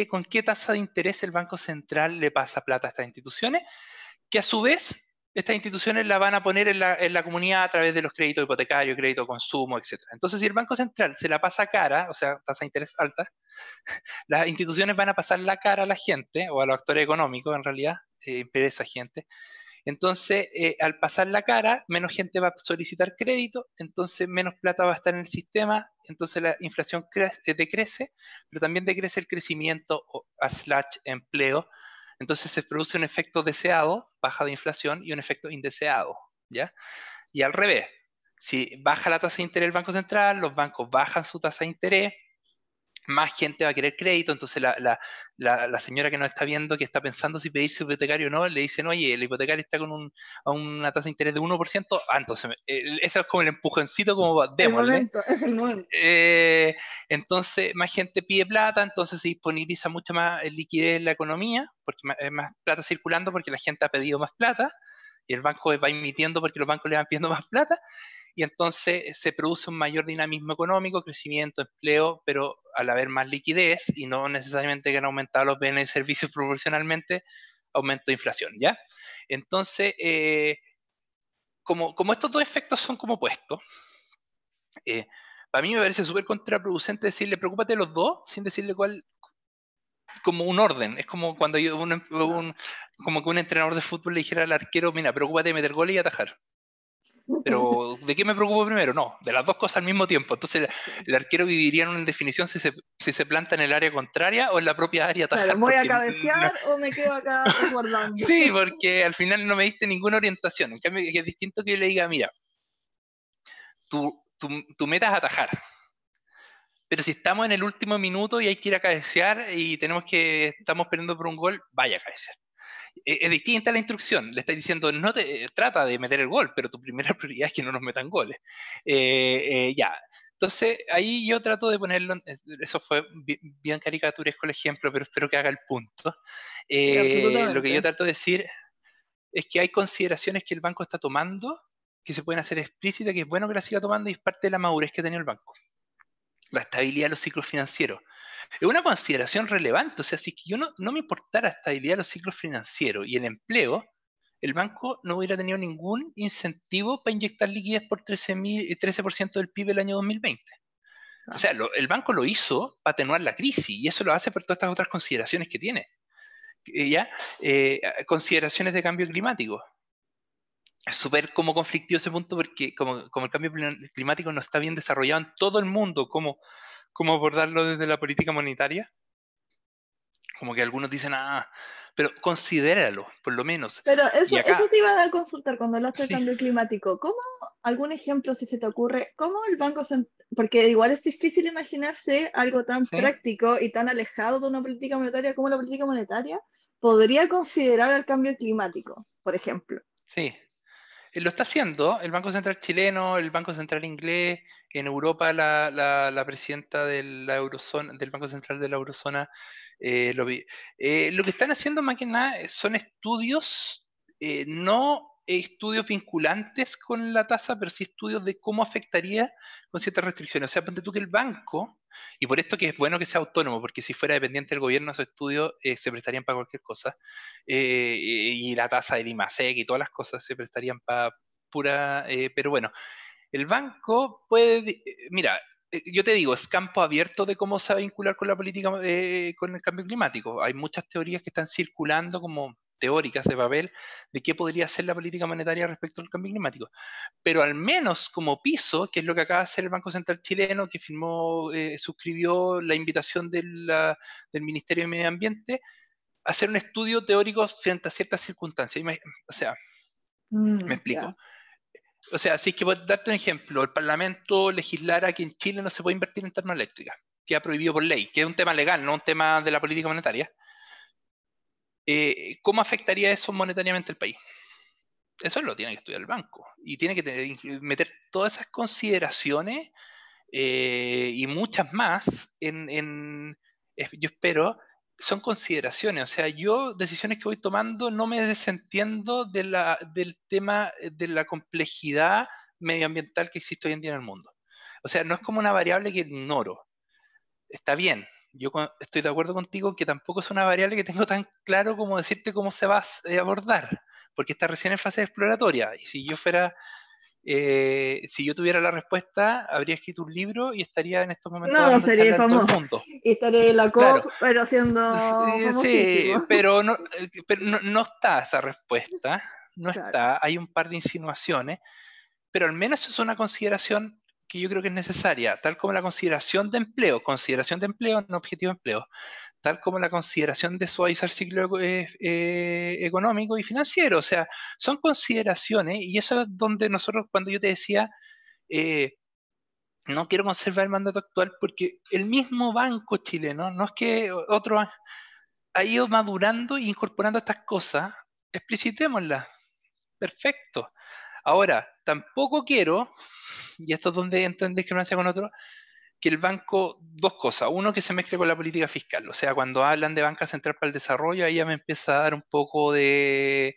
¿con qué tasa de interés el Banco Central le pasa plata a estas instituciones? Que a su vez estas instituciones la van a poner en la comunidad a través de los créditos hipotecarios, crédito de consumo, etcétera. Entonces, si el Banco Central se la pasa cara, o sea, tasa de interés alta, las instituciones van a pasar la cara a la gente, o a los actores económicos en realidad, empresa, gente. Entonces, al pasar la cara, menos gente va a solicitar crédito, entonces menos plata va a estar en el sistema, entonces la inflación decrece, pero también decrece el crecimiento slash empleo, entonces se produce un efecto deseado, baja de inflación, y un efecto indeseado, ¿ya? Y al revés, si baja la tasa de interés del Banco Central, los bancos bajan su tasa de interés, más gente va a querer crédito, entonces la señora que nos está viendo, que está pensando si pedirse hipotecario o no, le dicen, oye, el hipotecario está a una tasa de interés de 1%, entonces eso es como el empujoncito, como El démosle. momento, es el momento. Entonces más gente pide plata, entonces se disponibiliza mucho más liquidez en la economía, porque hay más plata circulando porque la gente ha pedido más plata, y el banco va emitiendo porque los bancos le van pidiendo más plata, y entonces se produce un mayor dinamismo económico, crecimiento, empleo, pero al haber más liquidez y no necesariamente que han aumentado los bienes y servicios proporcionalmente, aumento de inflación, ¿ya? Entonces, como estos dos efectos son como opuestos, eh, para mí me parece súper contraproducente decirle, preocúpate de los dos, sin decirle cuál, como un orden. Es como cuando Claro. como que un entrenador de fútbol le dijera al arquero, mira, preocúpate de meter goles y atajar. Pero, ¿de qué me preocupo primero? No, de las dos cosas al mismo tiempo. Entonces, el arquero viviría en una indefinición si se planta en el área contraria o en la propia área a Claro, atajar, ¿voy a porque cabecear o me quedo acá resguardando? sí, porque al final no me diste ninguna orientación. En cambio, es distinto que yo le diga, mira, tu meta es atajar, pero si estamos en el último minuto y hay que ir a cabecear y estamos peleando por un gol, vaya a cabecear. Es distinta la instrucción. Le estáis diciendo, no trata de meter el gol, pero tu primera prioridad es que no nos metan goles. Ya. Entonces, ahí yo trato de ponerlo, eso fue bien caricaturesco el ejemplo, pero espero que haga el punto. Sí, Lo que yo absolutamente. trato de decir es que hay consideraciones que el banco está tomando, que se pueden hacer explícitas, que es bueno que las siga tomando y es parte de la madurez que ha tenido el banco. La estabilidad de los ciclos financieros. Es una consideración relevante. O sea, si yo no me importara la estabilidad de los ciclos financieros y el empleo, el banco no hubiera tenido ningún incentivo para inyectar liquidez por 13% del PIB el año 2020. O Claro. sea, el banco lo hizo para atenuar la crisis y eso lo hace por todas estas otras consideraciones que tiene. ¿Ya? Consideraciones de cambio climático. es súper como conflictivo ese punto porque como el cambio climático no está bien desarrollado en todo el mundo, cómo abordarlo desde la política monetaria, como que algunos dicen, pero considéralo, por lo menos. Pero Y eso acá, te iba a consultar cuando hablaste del sí, cambio climático. ¿Cómo, algún ejemplo, si se te ocurre, cómo el Banco Central, porque igual es difícil imaginarse algo tan sí, práctico y tan alejado de una política monetaria como la política monetaria podría considerar el cambio climático, por ejemplo? sí. Lo está haciendo el Banco Central chileno, el Banco Central inglés, en Europa la presidenta de la Eurozona, del Banco Central de la Eurozona. Lo que están haciendo más que nada son estudios, no estudios vinculantes con la tasa, pero sí estudios de cómo afectaría con ciertas restricciones. O sea, ponte tú que el banco, y por esto que es bueno que sea autónomo, porque si fuera dependiente del gobierno, esos estudios se prestarían para cualquier cosa, y la tasa del IMASEC y todas las cosas se prestarían para pura, pero bueno, el banco puede, mira, yo te digo, es campo abierto de cómo se va a vincular con la política, con el cambio climático. Hay muchas teorías que están circulando como teóricas de papel de qué podría ser la política monetaria respecto al cambio climático. Pero al menos como piso, que es lo que acaba de hacer el Banco Central chileno, que firmó, suscribió la invitación del Ministerio de Medio Ambiente, hacer un estudio teórico frente a ciertas circunstancias. O sea, me explico. Ya. O sea, si es que por darte un ejemplo, el Parlamento legislara que en Chile no se puede invertir en termoeléctrica, queda prohibido por ley, que es un tema legal, no un tema de la política monetaria. ¿Cómo afectaría eso monetariamente al país? Eso lo tiene que estudiar el banco y tiene que meter todas esas consideraciones, y muchas más yo espero, son consideraciones. O sea, yo decisiones que voy tomando no me desentiendo del tema, de la complejidad medioambiental que existe hoy en día en el mundo. O sea, no es como una variable que ignoro. Está bien. Estoy de acuerdo contigo que tampoco es una variable que tengo tan claro como decirte cómo se va a abordar, porque está recién en fase exploratoria. Y si yo tuviera la respuesta, habría escrito un libro y estaría en estos momentos No, dando sería charlas en todo el famoso. mundo. Y estaré en la Claro, COP, pero siendo sí, famosísimo. pero no está esa respuesta, no Claro. está, hay un par de insinuaciones, pero al menos es una consideración que yo creo que es necesaria, tal como la consideración de empleo, no objetivo de empleo, tal como la consideración de suavizar ciclo económico y financiero. O sea, son consideraciones y eso es donde nosotros, cuando yo te decía, eh, no quiero conservar el mandato actual porque el mismo banco chileno, no es que ha ido madurando e incorporando estas cosas, explicitémoslas, perfecto. Ahora, tampoco quiero, y esto es donde entra en discrepancia con otro, que el banco, dos cosas. Uno, que se mezcle con la política fiscal. O sea, cuando hablan de banca central para el desarrollo, ahí ya me empieza a dar un poco uy,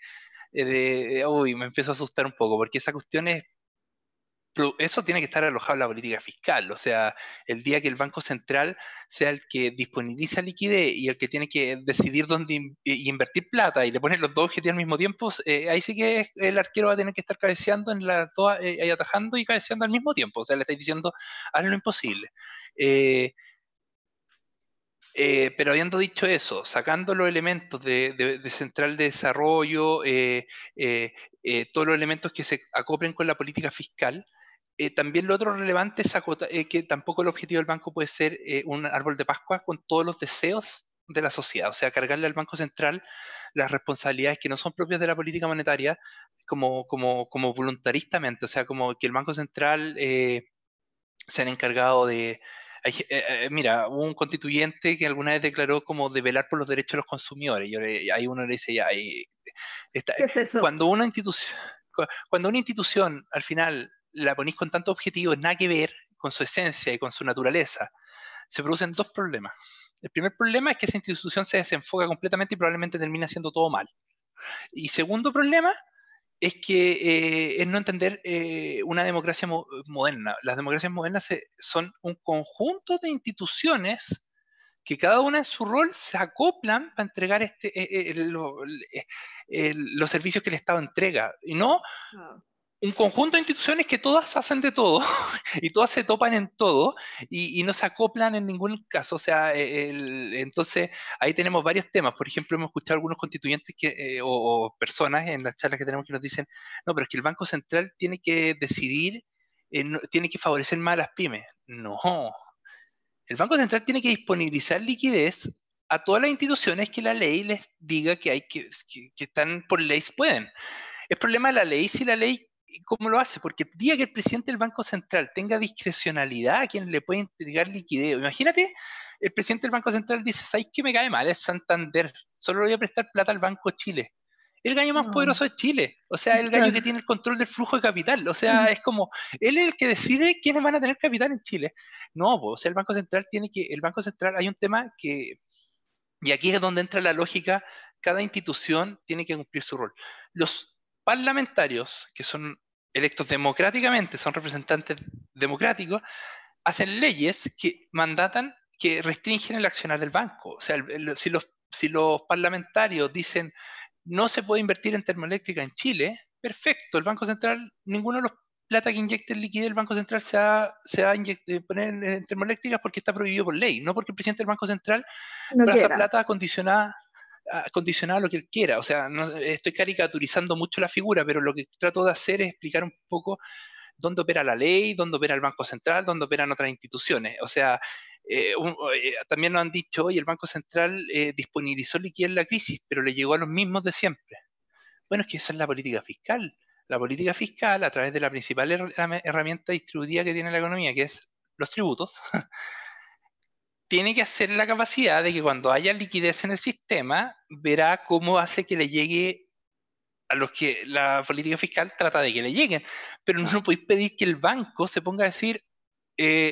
me empiezo a asustar un poco, porque esa cuestión es, eso tiene que estar alojado en la política fiscal. O sea, el día que el Banco Central sea el que disponibiliza liquidez y el que tiene que decidir dónde invertir plata y le pone los dos objetivos al mismo tiempo, ahí sí que el arquero va a tener que estar cabeceando en la toa, ahí atajando y cabeceando al mismo tiempo. O sea, le estáis diciendo, haz lo imposible. Eh, pero habiendo dicho eso, sacando los elementos de central de desarrollo, eh, todos los elementos que se acoplen con la política fiscal, también lo otro relevante es que tampoco el objetivo del banco puede ser un árbol de Pascua con todos los deseos de la sociedad, o sea, cargarle al Banco Central las responsabilidades que no son propias de la política monetaria como voluntaristamente, o sea, como que el Banco Central se han encargado de... mira, hubo un constituyente que alguna vez declaró como de velar por los derechos de los consumidores. Ahí uno le dice, ya, ¿Qué es eso? cuando una institución al final la ponís con tantos objetivos, nada que ver con su esencia y con su naturaleza, se producen dos problemas. El primer problema es que esa institución se desenfoca completamente y probablemente termina haciendo todo mal. Y segundo problema es que es no entender una democracia moderna. Las democracias modernas son un conjunto de instituciones que cada una en su rol se acoplan para entregar los servicios que el Estado entrega. Y no, Ah. un conjunto de instituciones que todas hacen de todo y todas se topan en todo y no se acoplan en ningún caso. O sea, entonces ahí tenemos varios temas. Por ejemplo, hemos escuchado algunos constituyentes o personas en las charlas que tenemos que nos dicen, no, pero es que el Banco Central tiene que decidir, tiene que favorecer más a las pymes. No, el Banco Central tiene que disponibilizar liquidez a todas las instituciones que la ley les diga que hay que están por ley pueden. Es problema de la ley si la ley, ¿cómo lo hace? Porque el día que el presidente del Banco Central tenga discrecionalidad a quien le puede entregar liquidez, imagínate, el presidente del Banco Central dice, ¿sabes qué me cae mal? Es Santander, solo le voy a prestar plata al Banco Chile. El gallo más No, poderoso es Chile, o sea, el gallo claro. que tiene el control del flujo de capital, o sea, es como, él es el que decide quiénes van a tener capital en Chile. No, pues, o sea, el Banco Central el Banco Central, hay un tema que, y aquí es donde entra la lógica, cada institución tiene que cumplir su rol. Los parlamentarios, que son electos democráticamente, son representantes democráticos, hacen leyes que mandatan, que restringen el accionar del banco. O sea, si los parlamentarios dicen no se puede invertir en termoeléctrica en Chile, perfecto, el Banco Central, ninguno de los plata que inyecte en liquidez el Banco Central se va a poner en termoeléctricas porque está prohibido por ley, no porque el presidente del Banco Central No plaza quiera. plata condicionada a lo que él quiera. O sea, no, estoy caricaturizando mucho la figura, pero lo que trato de hacer es explicar un poco dónde opera la ley, dónde opera el Banco Central, dónde operan otras instituciones. O sea, también nos han dicho, hoy el Banco Central disponibilizó liquidez en la crisis, pero le llegó a los mismos de siempre. Bueno, es que esa es la política fiscal. La política fiscal, a través de la principal herramienta distributiva que tiene la economía, que es los tributos, tiene que hacer la capacidad de que cuando haya liquidez en el sistema, verá cómo hace que le llegue a los que la política fiscal trata de que le lleguen. Pero no podéis pedir que el banco se ponga a decir,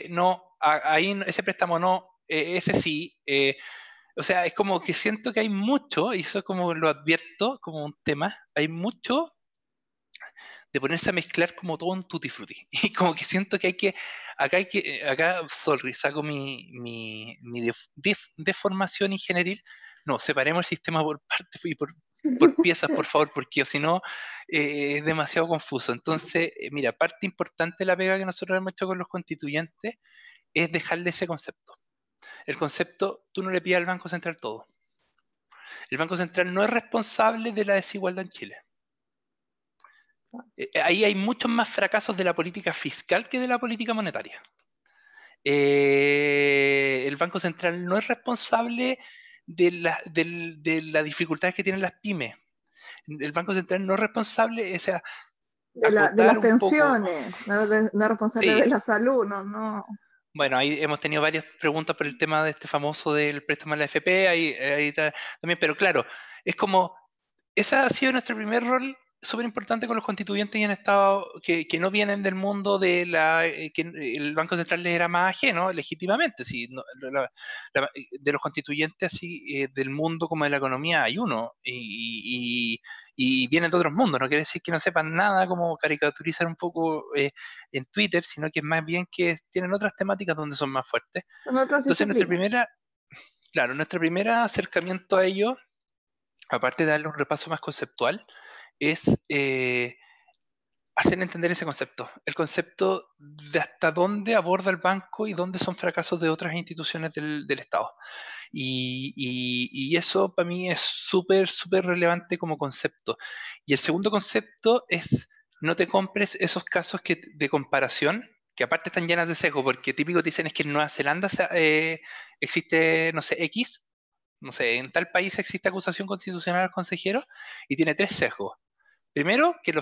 no, ahí ese préstamo no, ese sí. O sea, es como que siento que hay mucho, y eso como lo advierto como un tema, hay mucho de ponerse a mezclar como todo un tutti frutti. Y como que siento que sorry, saco mi deformación ingenieril. No, separemos el sistema por partes y por piezas, por favor, porque si no es demasiado confuso. Entonces, mira, parte importante de la pega que nosotros hemos hecho con los constituyentes es dejarle ese concepto. El concepto, tú no le pidas al Banco Central todo. El Banco Central no es responsable de la desigualdad en Chile. Ahí hay muchos más fracasos de la política fiscal que de la política monetaria. El Banco Central no es responsable de las dificultades que tienen las pymes. El Banco Central no es responsable, o sea, De las acotar un poco. pensiones, no es responsable de Sí, la salud, no, no. bueno, ahí hemos tenido varias preguntas por el tema de este famoso del préstamo a la FP, también, pero claro, es como ese ha sido nuestro primer rol súper importante con los constituyentes y han estado, que no vienen del mundo que el Banco Central les era más ajeno, legítimamente, si de los constituyentes así, del mundo como de la economía hay uno, y vienen de otros mundos, no quiere decir que no sepan nada, como caricaturizar un poco en Twitter, sino que es más bien que tienen otras temáticas donde son más fuertes. Son otras Entonces, disciplinas. nuestro primer acercamiento a ello, aparte de darle un repaso más conceptual, es hacer entender ese concepto, el concepto de hasta dónde aborda el banco y dónde son fracasos de otras instituciones del Estado. Y eso para mí es súper, súper relevante como concepto. Y el segundo concepto es no te compres esos casos de comparación, que aparte están llenas de sesgo, porque típico te dicen es que en Nueva Zelanda existe, no sé, X, no sé, en tal país existe acusación constitucional al consejero y tiene tres sesgos. Primero, que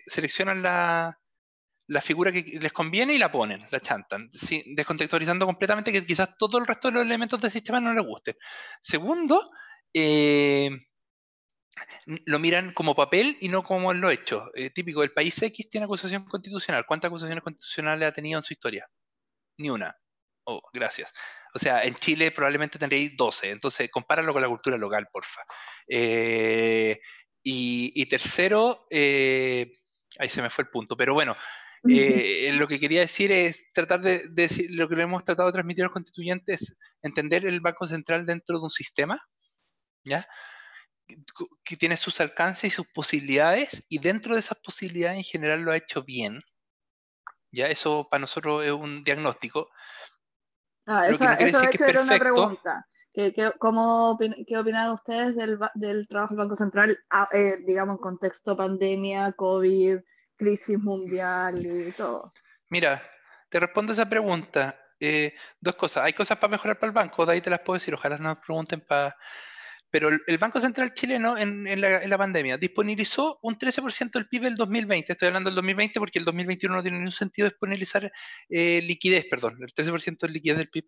seleccionan la figura que les conviene y la ponen, la chantan, sí, descontextualizando completamente que quizás todo el resto de los elementos del sistema no les guste. Segundo, eh, lo miran como papel y no como lo hecho. Típico, el país X tiene acusación constitucional. ¿Cuántas acusaciones constitucionales ha tenido en su historia? Ni una. Oh, gracias. O sea, en Chile probablemente tendréis 12, entonces compáralo con la cultura local, porfa. Eh, y tercero, ahí se me fue el punto, pero bueno, lo que quería decir es tratar de decir lo que le hemos tratado de transmitir a los constituyentes, entender el Banco Central dentro de un sistema, ¿ya? que tiene sus alcances y sus posibilidades, y dentro de esas posibilidades en general lo ha hecho bien. Ya eso para nosotros es un diagnóstico, lo que no quiere Eso decir de que es hecho era una perfecto. pregunta. ¿Qué opinan ustedes del trabajo del Banco Central, digamos, en contexto pandemia, COVID, crisis mundial y todo? Mira, te respondo esa pregunta. Dos cosas. Hay cosas para mejorar para el banco, de ahí te las puedo decir. Ojalá no me pregunten para... Pero el Banco Central chileno en la pandemia disponibilizó un 13% del PIB del 2020. Estoy hablando del 2020 porque el 2021 no tiene ningún sentido disponibilizar liquidez, perdón. El 13% de liquidez del PIB.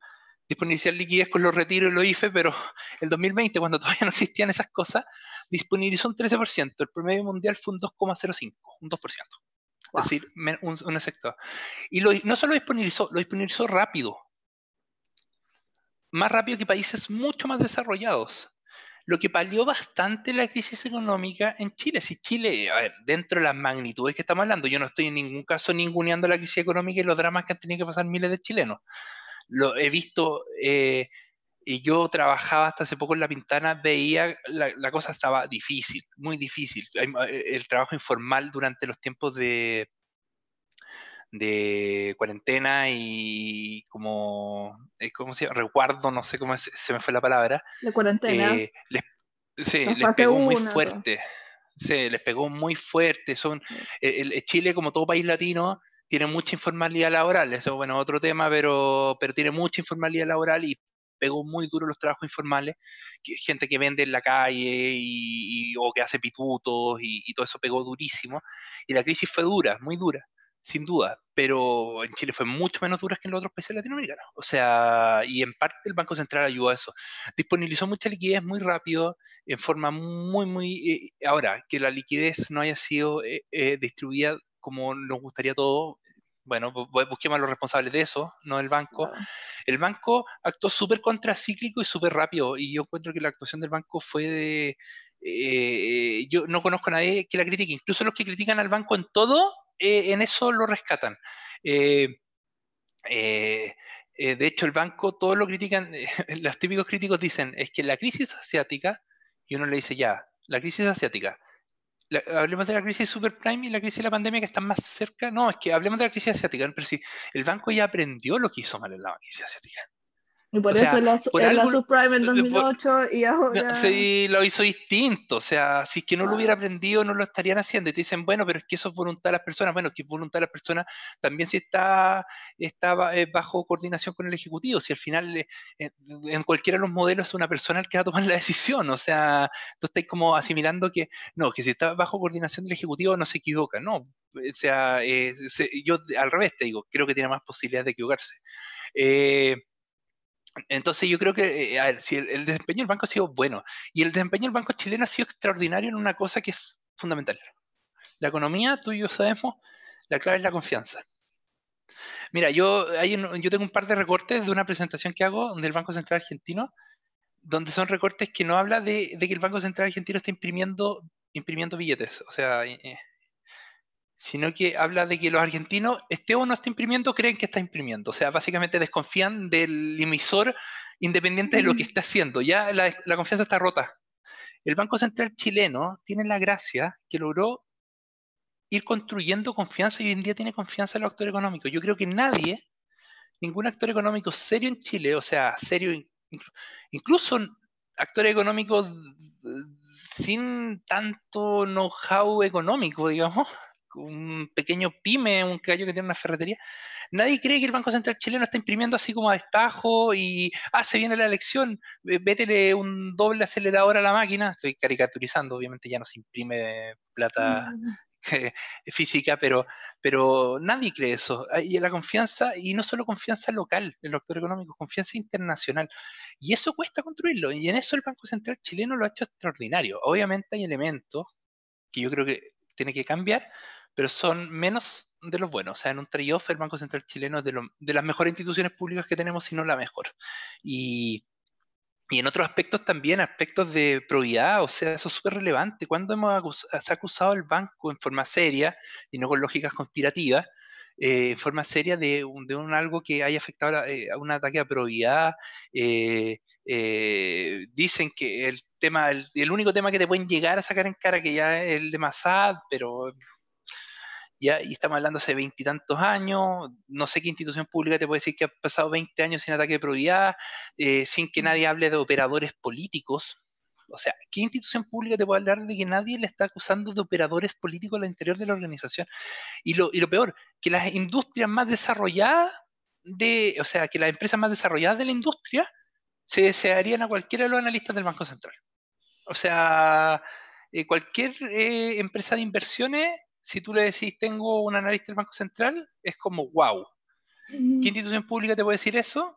Disponibilizar liquidez con los retiros y los IFE, pero el 2020, cuando todavía no existían esas cosas, disponibilizó un 13%. El promedio mundial fue un 2,05, un 2%. Es Wow. decir, un sector. Y no solo lo disponibilizó rápido, más rápido que países mucho más desarrollados, lo que palió bastante la crisis económica en Chile. Si Chile, a ver, dentro de las magnitudes que estamos hablando, yo no estoy en ningún caso ninguneando la crisis económica y los dramas que han tenido que pasar miles de chilenos. Lo he visto, y yo trabajaba hasta hace poco en La Pintana, veía la cosa estaba difícil, muy difícil. El trabajo informal durante los tiempos de cuarentena y como, ¿cómo se llama? Resguardo, no sé cómo se me fue la palabra, De cuarentena, eh, les, sí, los les fase pegó muy 1, todo. fuerte. Sí, les pegó muy fuerte. Chile, como todo país latino, tiene mucha informalidad laboral. Eso, bueno, otro tema, pero tiene mucha informalidad laboral y pegó muy duro los trabajos informales. Gente que vende en la calle o que hace pitutos y todo eso pegó durísimo. Y la crisis fue dura, muy dura, sin duda. Pero en Chile fue mucho menos dura que en los otros países latinoamericanos. O sea, y en parte el Banco Central ayudó a eso. Disponibilizó mucha liquidez muy rápido en forma muy... ahora, que la liquidez no haya sido distribuida como nos gustaría todo, bueno, busquemos a los responsables de eso, no el banco. Claro. El banco actuó súper contracíclico y súper rápido, y yo encuentro que la actuación del banco fue de... yo no conozco a nadie que la critique, incluso los que critican al banco en todo, en eso lo rescatan. Eh, eh, de hecho, el banco, todos lo critican, los típicos críticos dicen, es que la crisis asiática, y uno le dice, ya, la crisis asiática, hablemos de la crisis subprime y la crisis de la pandemia que están más cerca, no, es que hablemos de la crisis asiática, pero si el banco ya aprendió lo que hizo mal en la crisis asiática. Y por O eso sea, por en la algo, subprime en eh, por- 2008 y no, ahora... sí, lo hizo distinto, o sea, si es que no lo hubiera Claro, aprendido, no lo estarían haciendo. Y te dicen, bueno, pero es que eso es voluntad de las personas. Bueno, es que es voluntad de las personas también si está bajo coordinación con el Ejecutivo. Si al final, en cualquiera de los modelos es una persona el que va a tomar la decisión. O sea, tú estás como asimilando que, no, que si está bajo coordinación del Ejecutivo no se equivoca. No, o sea, yo al revés te digo, creo que tiene más posibilidades de equivocarse. Eh, entonces yo creo que, a ver, si el desempeño del banco ha sido bueno y el desempeño del banco chileno ha sido extraordinario en una cosa que es fundamental. La economía, tú y yo sabemos, la clave es la confianza. Mira, yo tengo un par de recortes de una presentación que hago del Banco Central Argentino, donde son recortes que no habla de que el Banco Central Argentino está imprimiendo billetes, o sea, sino que habla de que los argentinos, esté o no esté imprimiendo, creen que está imprimiendo. O sea, básicamente desconfían del emisor independiente de lo que está haciendo. Ya la confianza está rota. El Banco Central chileno tiene la gracia que logró ir construyendo confianza y hoy en día tiene confianza en los actores económicos. Yo creo que nadie, ningún actor económico serio en Chile, o sea, serio, incluso actores económicos sin tanto know-how económico, digamos, un pequeño pyme, un gallo que tiene una ferretería, nadie cree que el Banco Central chileno está imprimiendo así como a destajo y, se viene la elección, vétele un doble acelerador a la máquina. Estoy caricaturizando, obviamente ya no se imprime plata física, pero nadie cree eso. Y la confianza, y no solo confianza local en los actores económicos, confianza internacional. Y eso cuesta construirlo, y en eso el Banco Central chileno lo ha hecho extraordinario. Obviamente hay elementos que yo creo que tiene que cambiar, pero son menos de los buenos. O sea, en un trade-off el Banco Central chileno es de las mejores instituciones públicas que tenemos, si no la mejor. Y, y en otros aspectos también, aspectos de probidad, o sea, eso es súper relevante. ¿Cuándo se ha acusado al banco en forma seria y no con lógicas conspirativas, en forma seria de un algo que haya afectado a un ataque a probidad? Dicen que tema, el único tema que te pueden llegar a sacar en cara que ya es el de Masad, pero ya, y estamos hablando hace veintitantos años, no sé qué institución pública te puede decir que ha pasado 20 años sin ataque de probidad, sin que nadie hable de operadores políticos. O sea, ¿qué institución pública te puede hablar de que nadie le está acusando de operadores políticos al interior de la organización? Y lo peor, que las industrias más desarrolladas o sea, que las empresas más desarrolladas de la industria se desearían a cualquiera de los analistas del Banco Central. O sea, cualquier empresa de inversiones, si tú le decís tengo un analista del Banco Central, es como wow. ¿Qué institución pública te puede decir eso?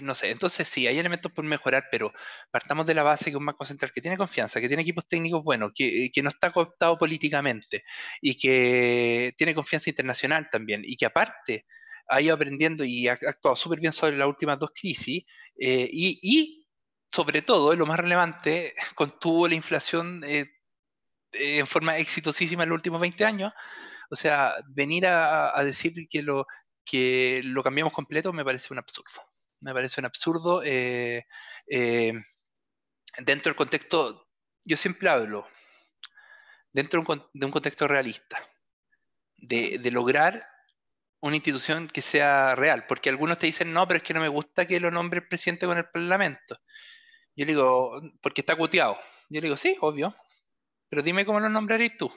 No sé, entonces sí, hay elementos por mejorar, pero partamos de la base que un Banco Central que tiene confianza, que tiene equipos técnicos buenos, que no está cooptado políticamente y que tiene confianza internacional también, y que aparte ha ido aprendiendo y ha actuado súper bien sobre las últimas dos crisis, y sobre todo, lo más relevante, contuvo la inflación en forma exitosísima en los últimos 20 años. O sea, venir a decir que lo cambiamos completo me parece un absurdo. Me parece un absurdo eh, dentro del contexto, yo siempre hablo, dentro de un contexto realista, de lograr una institución que sea real, porque algunos te dicen, no, pero es que no me gusta que lo nombre el presidente con el parlamento. Yo le digo, porque está cuteado. Yo le digo, sí, obvio, pero dime cómo lo nombraréis tú.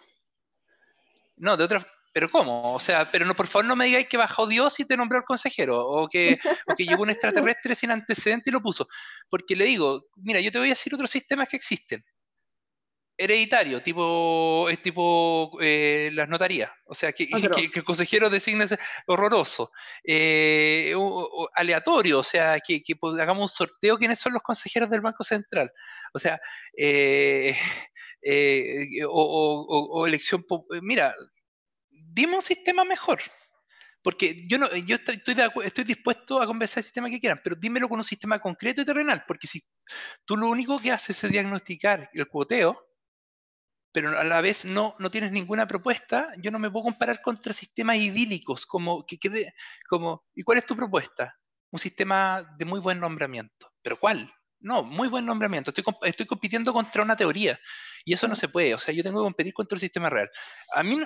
No, de otra, pero ¿cómo? O sea, pero no, por favor no me digáis que bajó Dios y te nombró el consejero, o que llegó un extraterrestre sin antecedente y lo puso. Porque le digo, mira, yo te voy a decir otros sistemas que existen. Hereditario, tipo las notarías. O sea, que el Atroz. consejero designe horroroso. Aleatorio, o sea, que hagamos un sorteo quiénes son los consejeros del Banco Central. O sea, eh, o elección. Mira, dime un sistema mejor. Porque yo no, yo estoy dispuesto a conversar el sistema que quieran, pero dímelo con un sistema concreto y terrenal, porque si tú lo único que haces es diagnosticar el cuoteo, pero a la vez no tienes ninguna propuesta, yo no me puedo comparar contra sistemas idílicos, ¿y cuál es tu propuesta? Un sistema de muy buen nombramiento. ¿Pero cuál? No, muy buen nombramiento. Estoy compitiendo contra una teoría, y eso no se puede. O sea, yo tengo que competir contra un sistema real. A mí,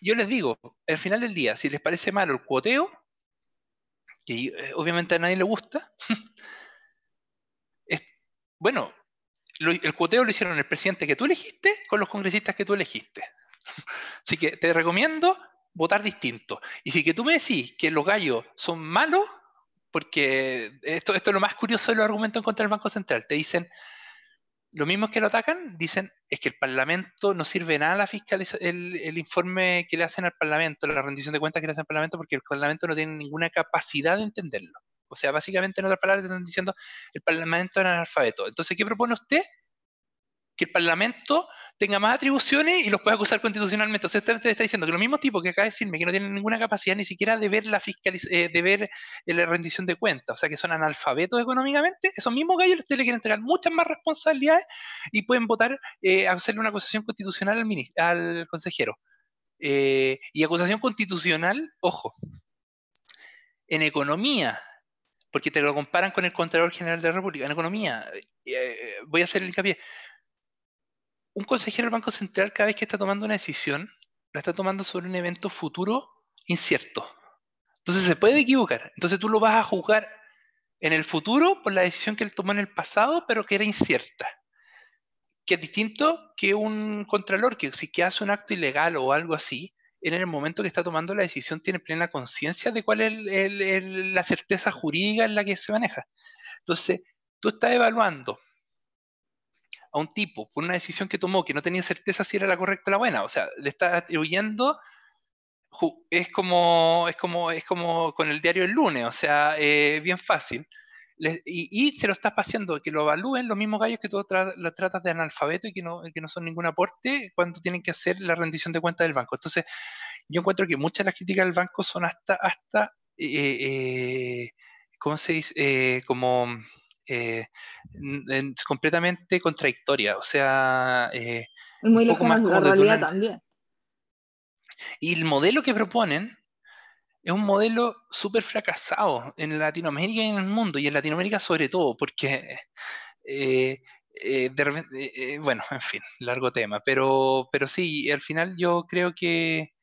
yo les digo, al final del día, si les parece malo el cuoteo, que obviamente a nadie le gusta, es, bueno, el cuoteo lo hicieron el presidente que tú elegiste con los congresistas que tú elegiste. Así que te recomiendo votar distinto. Y si que tú me decís que los gallos son malos, porque esto es lo más curioso de los argumentos en contra del Banco Central, te dicen, lo mismo que lo atacan, dicen, es que el Parlamento no sirve de nada la el informe que le hacen al Parlamento, la rendición de cuentas que le hacen al Parlamento, porque el Parlamento no tiene ninguna capacidad de entenderlo. O sea, básicamente, en otras palabras, te están diciendo, el Parlamento es analfabeto. Entonces, ¿qué propone usted? Que el Parlamento tenga más atribuciones y los pueda acusar constitucionalmente. O sea, usted está diciendo que los mismos tipos que acaba de decirme que no tienen ninguna capacidad ni siquiera de ver de ver la rendición de cuentas, o sea, que son analfabetos económicamente, esos mismos gallos usted le quieren entregar muchas más responsabilidades y pueden votar a hacerle una acusación constitucional al consejero. Y acusación constitucional, ojo, en economía, porque te lo comparan con el Contralor General de la República. En economía, voy a hacer el hincapié, un consejero del Banco Central cada vez que está tomando una decisión, la está tomando sobre un evento futuro incierto. Entonces se puede equivocar. Entonces tú lo vas a juzgar en el futuro por la decisión que él tomó en el pasado, pero que era incierta. Que es distinto que un contralor que si que hace un acto ilegal o algo así, él en el momento que está tomando la decisión tiene plena conciencia de cuál es la certeza jurídica en la que se maneja. Entonces, tú estás evaluando a un tipo por una decisión que tomó que no tenía certeza si era la correcta o la buena. O sea, le está atribuyendo, es como con el diario del lunes, o sea, bien fácil. Y se lo estás paseando, que lo evalúen los mismos gallos que tú lo tratas de analfabeto y que no son ningún aporte cuando tienen que hacer la rendición de cuentas del banco. Entonces, yo encuentro que muchas de las críticas del banco son hasta ¿cómo se dice? Completamente contradictorias, o sea, un Muy poco lejanas más de la como de que realidad una. también. Y el modelo que proponen es un modelo súper fracasado en Latinoamérica y en el mundo, y en Latinoamérica sobre todo, porque eh, bueno, en fin, largo tema, pero sí, al final yo creo que,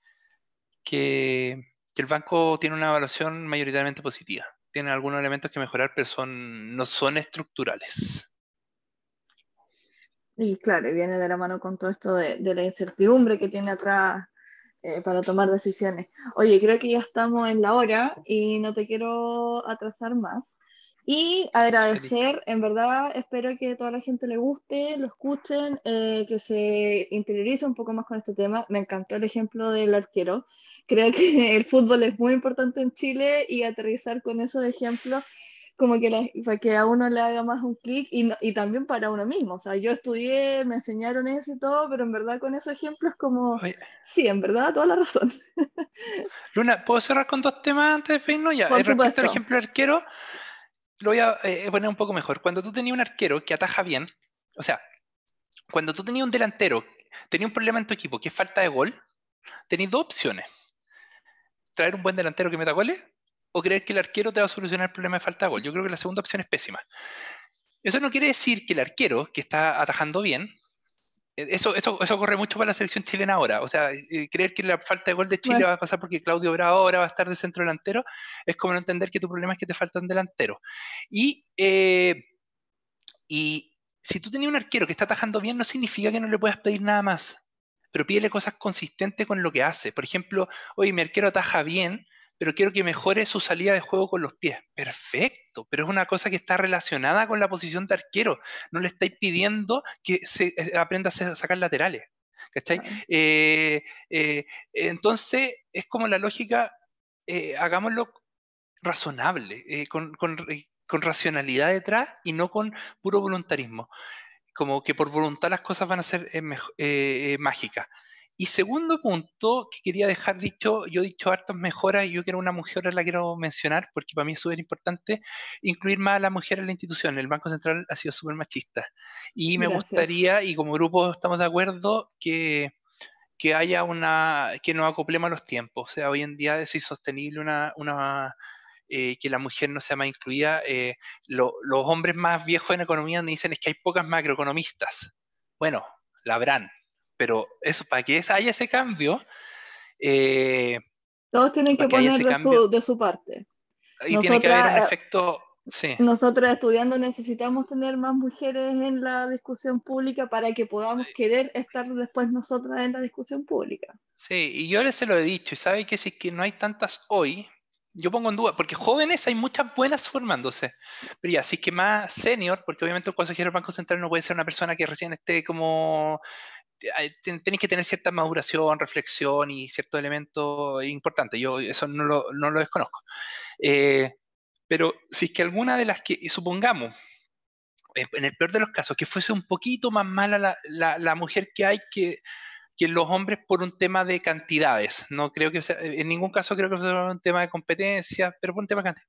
que el banco tiene una evaluación mayoritariamente positiva. Tiene algunos elementos que mejorar, pero no son estructurales. Y claro, viene de la mano con todo esto de la incertidumbre que tiene atrás para tomar decisiones. Oye, creo que ya estamos en la hora y no te quiero atrasar más. Y Feliz. agradecer, en verdad, espero que a toda la gente le guste, lo escuchen, que se interiorice un poco más con este tema. Me encantó el ejemplo del arquero. Creo que el fútbol es muy importante en Chile y aterrizar con esos ejemplos como que para que a uno le haga más un clic y, y también para uno mismo. O sea, yo estudié, me enseñaron eso y todo, pero en verdad con esos ejemplos como, Oye, sí, en verdad, toda la razón. Luna, ¿puedo cerrar con dos temas antes de irnos? Ya, Por respecto al supuesto. ejemplo del arquero, lo voy a poner un poco mejor. Cuando tú tenías un arquero que ataja bien, o sea, cuando tú tenías un delantero, tenías un problema en tu equipo, que es falta de gol, tenías dos opciones. Traer un buen delantero que meta goles o creer que el arquero te va a solucionar el problema de falta de gol. Yo creo que la segunda opción es pésima. Eso no quiere decir que el arquero que está atajando bien, eso corre mucho para la selección chilena ahora. O sea, creer que la falta de gol de Chile Bueno, va a pasar porque Claudio Bravo ahora va a estar de centro delantero es como no entender que tu problema es que te faltan delanteros. Y, y si tú tenías un arquero que está atajando bien, no significa que no le puedas pedir nada más, pero pídele cosas consistentes con lo que hace. Por ejemplo, oye, mi arquero ataja bien, pero quiero que mejore su salida de juego con los pies. Perfecto, pero es una cosa que está relacionada con la posición de arquero. No le estáis pidiendo que aprenda a sacar laterales. ¿Cachai? claro. Entonces, es como la lógica, hagámoslo razonable, con racionalidad detrás y no con puro voluntarismo. Como que por voluntad las cosas van a ser mágicas. Y segundo punto que quería dejar dicho, yo he dicho hartas mejoras y yo quiero una mujer la quiero mencionar porque para mí es súper importante incluir más a la mujer en la institución. El Banco Central ha sido súper machista y me Gracias. gustaría, y como grupo estamos de acuerdo, que haya que nos acoplemos a los tiempos. O sea, hoy en día es insostenible que la mujer no sea más incluida. Los hombres más viejos en economía me dicen es que hay pocas macroeconomistas. Bueno, la habrán, pero eso, haya ese cambio, eh, Todos tienen que para que haya poner ese cambio, de su parte. ahí tiene que haber un Nosotras, efecto, sí, nosotras estudiando necesitamos tener más mujeres en la discusión pública para que podamos querer estar después nosotras en la discusión pública. sí, y yo les se lo he dicho, y sabe que si es que no hay tantas hoy, yo pongo en duda, porque jóvenes hay muchas buenas formándose, pero ya, si es que más senior, porque obviamente el consejero del Banco Central no puede ser una persona que recién esté como tenéis que tener cierta maduración, reflexión y ciertos elementos importantes. Yo eso no lo desconozco. Eh, pero si es que alguna de las que, y supongamos, en el peor de los casos, que fuese un poquito más mala la mujer que hay que los hombres por un tema de cantidades, no creo que sea, en ningún caso creo que sea un tema de competencia, pero por un tema de cantidad.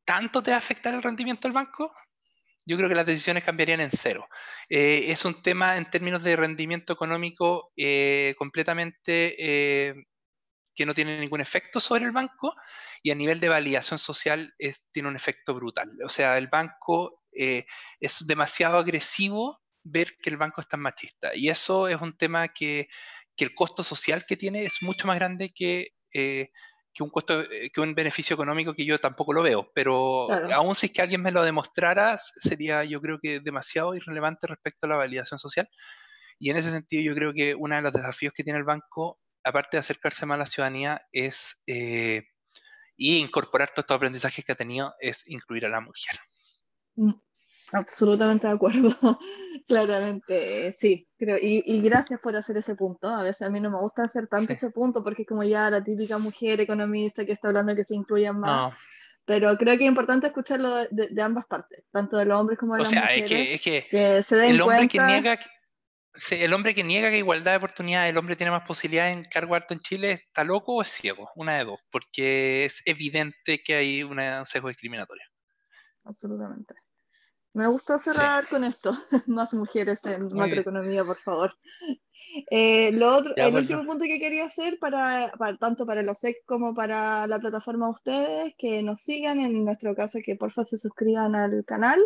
¿Tanto te va a afectar el rendimiento del banco? Yo creo que las decisiones cambiarían en cero. Es un tema en términos de rendimiento económico completamente que no tiene ningún efecto sobre el banco y a nivel de validación social tiene un efecto brutal. O sea, el banco es demasiado agresivo ver que el banco es tan machista y eso es un tema que el costo social que tiene es mucho más grande que un costo, que un beneficio económico que yo tampoco lo veo, pero Claro. aún si es que alguien me lo demostrara, sería yo creo que demasiado irrelevante respecto a la validación social. Y en ese sentido yo creo que uno de los desafíos que tiene el banco, aparte de acercarse más a la ciudadanía, y incorporar todos estos aprendizajes que ha tenido, es incluir a la mujer. Mm, absolutamente de acuerdo. Claramente, sí, creo. Y gracias por hacer ese punto. A veces a mí no me gusta hacer tanto Sí. ese punto porque es como ya la típica mujer economista que está hablando de que se incluyan más. No, Pero creo que es importante escucharlo de ambas partes, tanto de los hombres como de o las sea, mujeres, es que que se den el hombre que cuenta. niega, sí, el hombre que niega que igualdad de oportunidades, el hombre tiene más posibilidades en cargo alto en Chile, ¿está loco o es ciego? Una de dos, porque es evidente que hay un sesgo discriminatorio. Absolutamente. Me gustó Sí, cerrar con esto. Más mujeres en muy bien. macroeconomía, por favor. Ya, El pues, último punto que quería hacer tanto para los SEC como para la plataforma de ustedes, que nos sigan, en nuestro caso que porfa se suscriban al canal.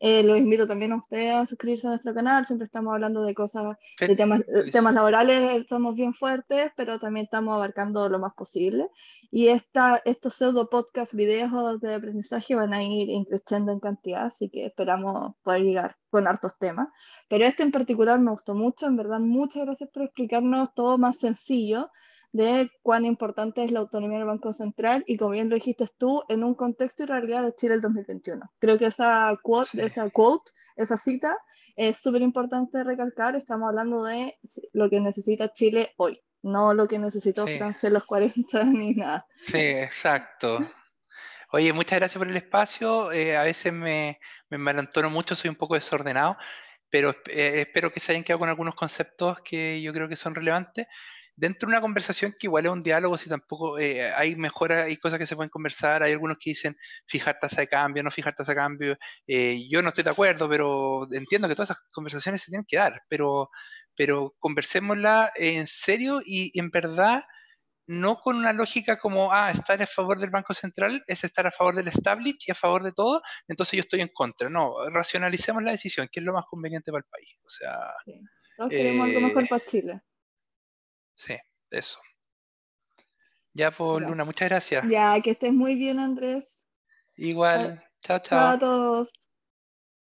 Los invito también a ustedes a suscribirse a nuestro canal. Siempre estamos hablando de cosas, de feliz. temas laborales, estamos bien fuertes, pero también estamos abarcando lo más posible. Y estos pseudo podcast videos de aprendizaje van a ir increciendo en cantidad, así que esperamos poder llegar con hartos temas. Pero este en particular me gustó mucho, en verdad, muchas gracias por explicarnos todo más sencillo de cuán importante es la autonomía del Banco Central y como bien lo dijiste tú, en un contexto y realidad de Chile el 2021. Creo que Sí, esa cita es súper importante recalcar, estamos hablando de lo que necesita Chile hoy, no lo que necesitó sí, Francia en los 40 ni nada. sí, exacto. Oye, muchas gracias por el espacio. A veces me envalentono mucho, soy un poco desordenado, pero espero que se hayan quedado con algunos conceptos que yo creo que son relevantes. Dentro de una conversación que igual es un diálogo, si tampoco hay mejoras, hay cosas que se pueden conversar, hay algunos que dicen fijar tasa de cambio, no fijar tasa de cambio. Yo no estoy de acuerdo, pero entiendo que todas esas conversaciones se tienen que dar, pero conversémosla en serio y en verdad no con una lógica como, estar a favor del Banco Central es estar a favor del establishment y a favor de todo, entonces yo estoy en contra. No, racionalicemos la decisión, que es lo más conveniente para el país. O sea, Sí. Todos queremos algo eh, mejor para Chile. sí, eso. Ya, pues, Ya, Luna, muchas gracias. ya que estés muy bien, Andrés. Igual, Ah, chao, chao chao. a todos.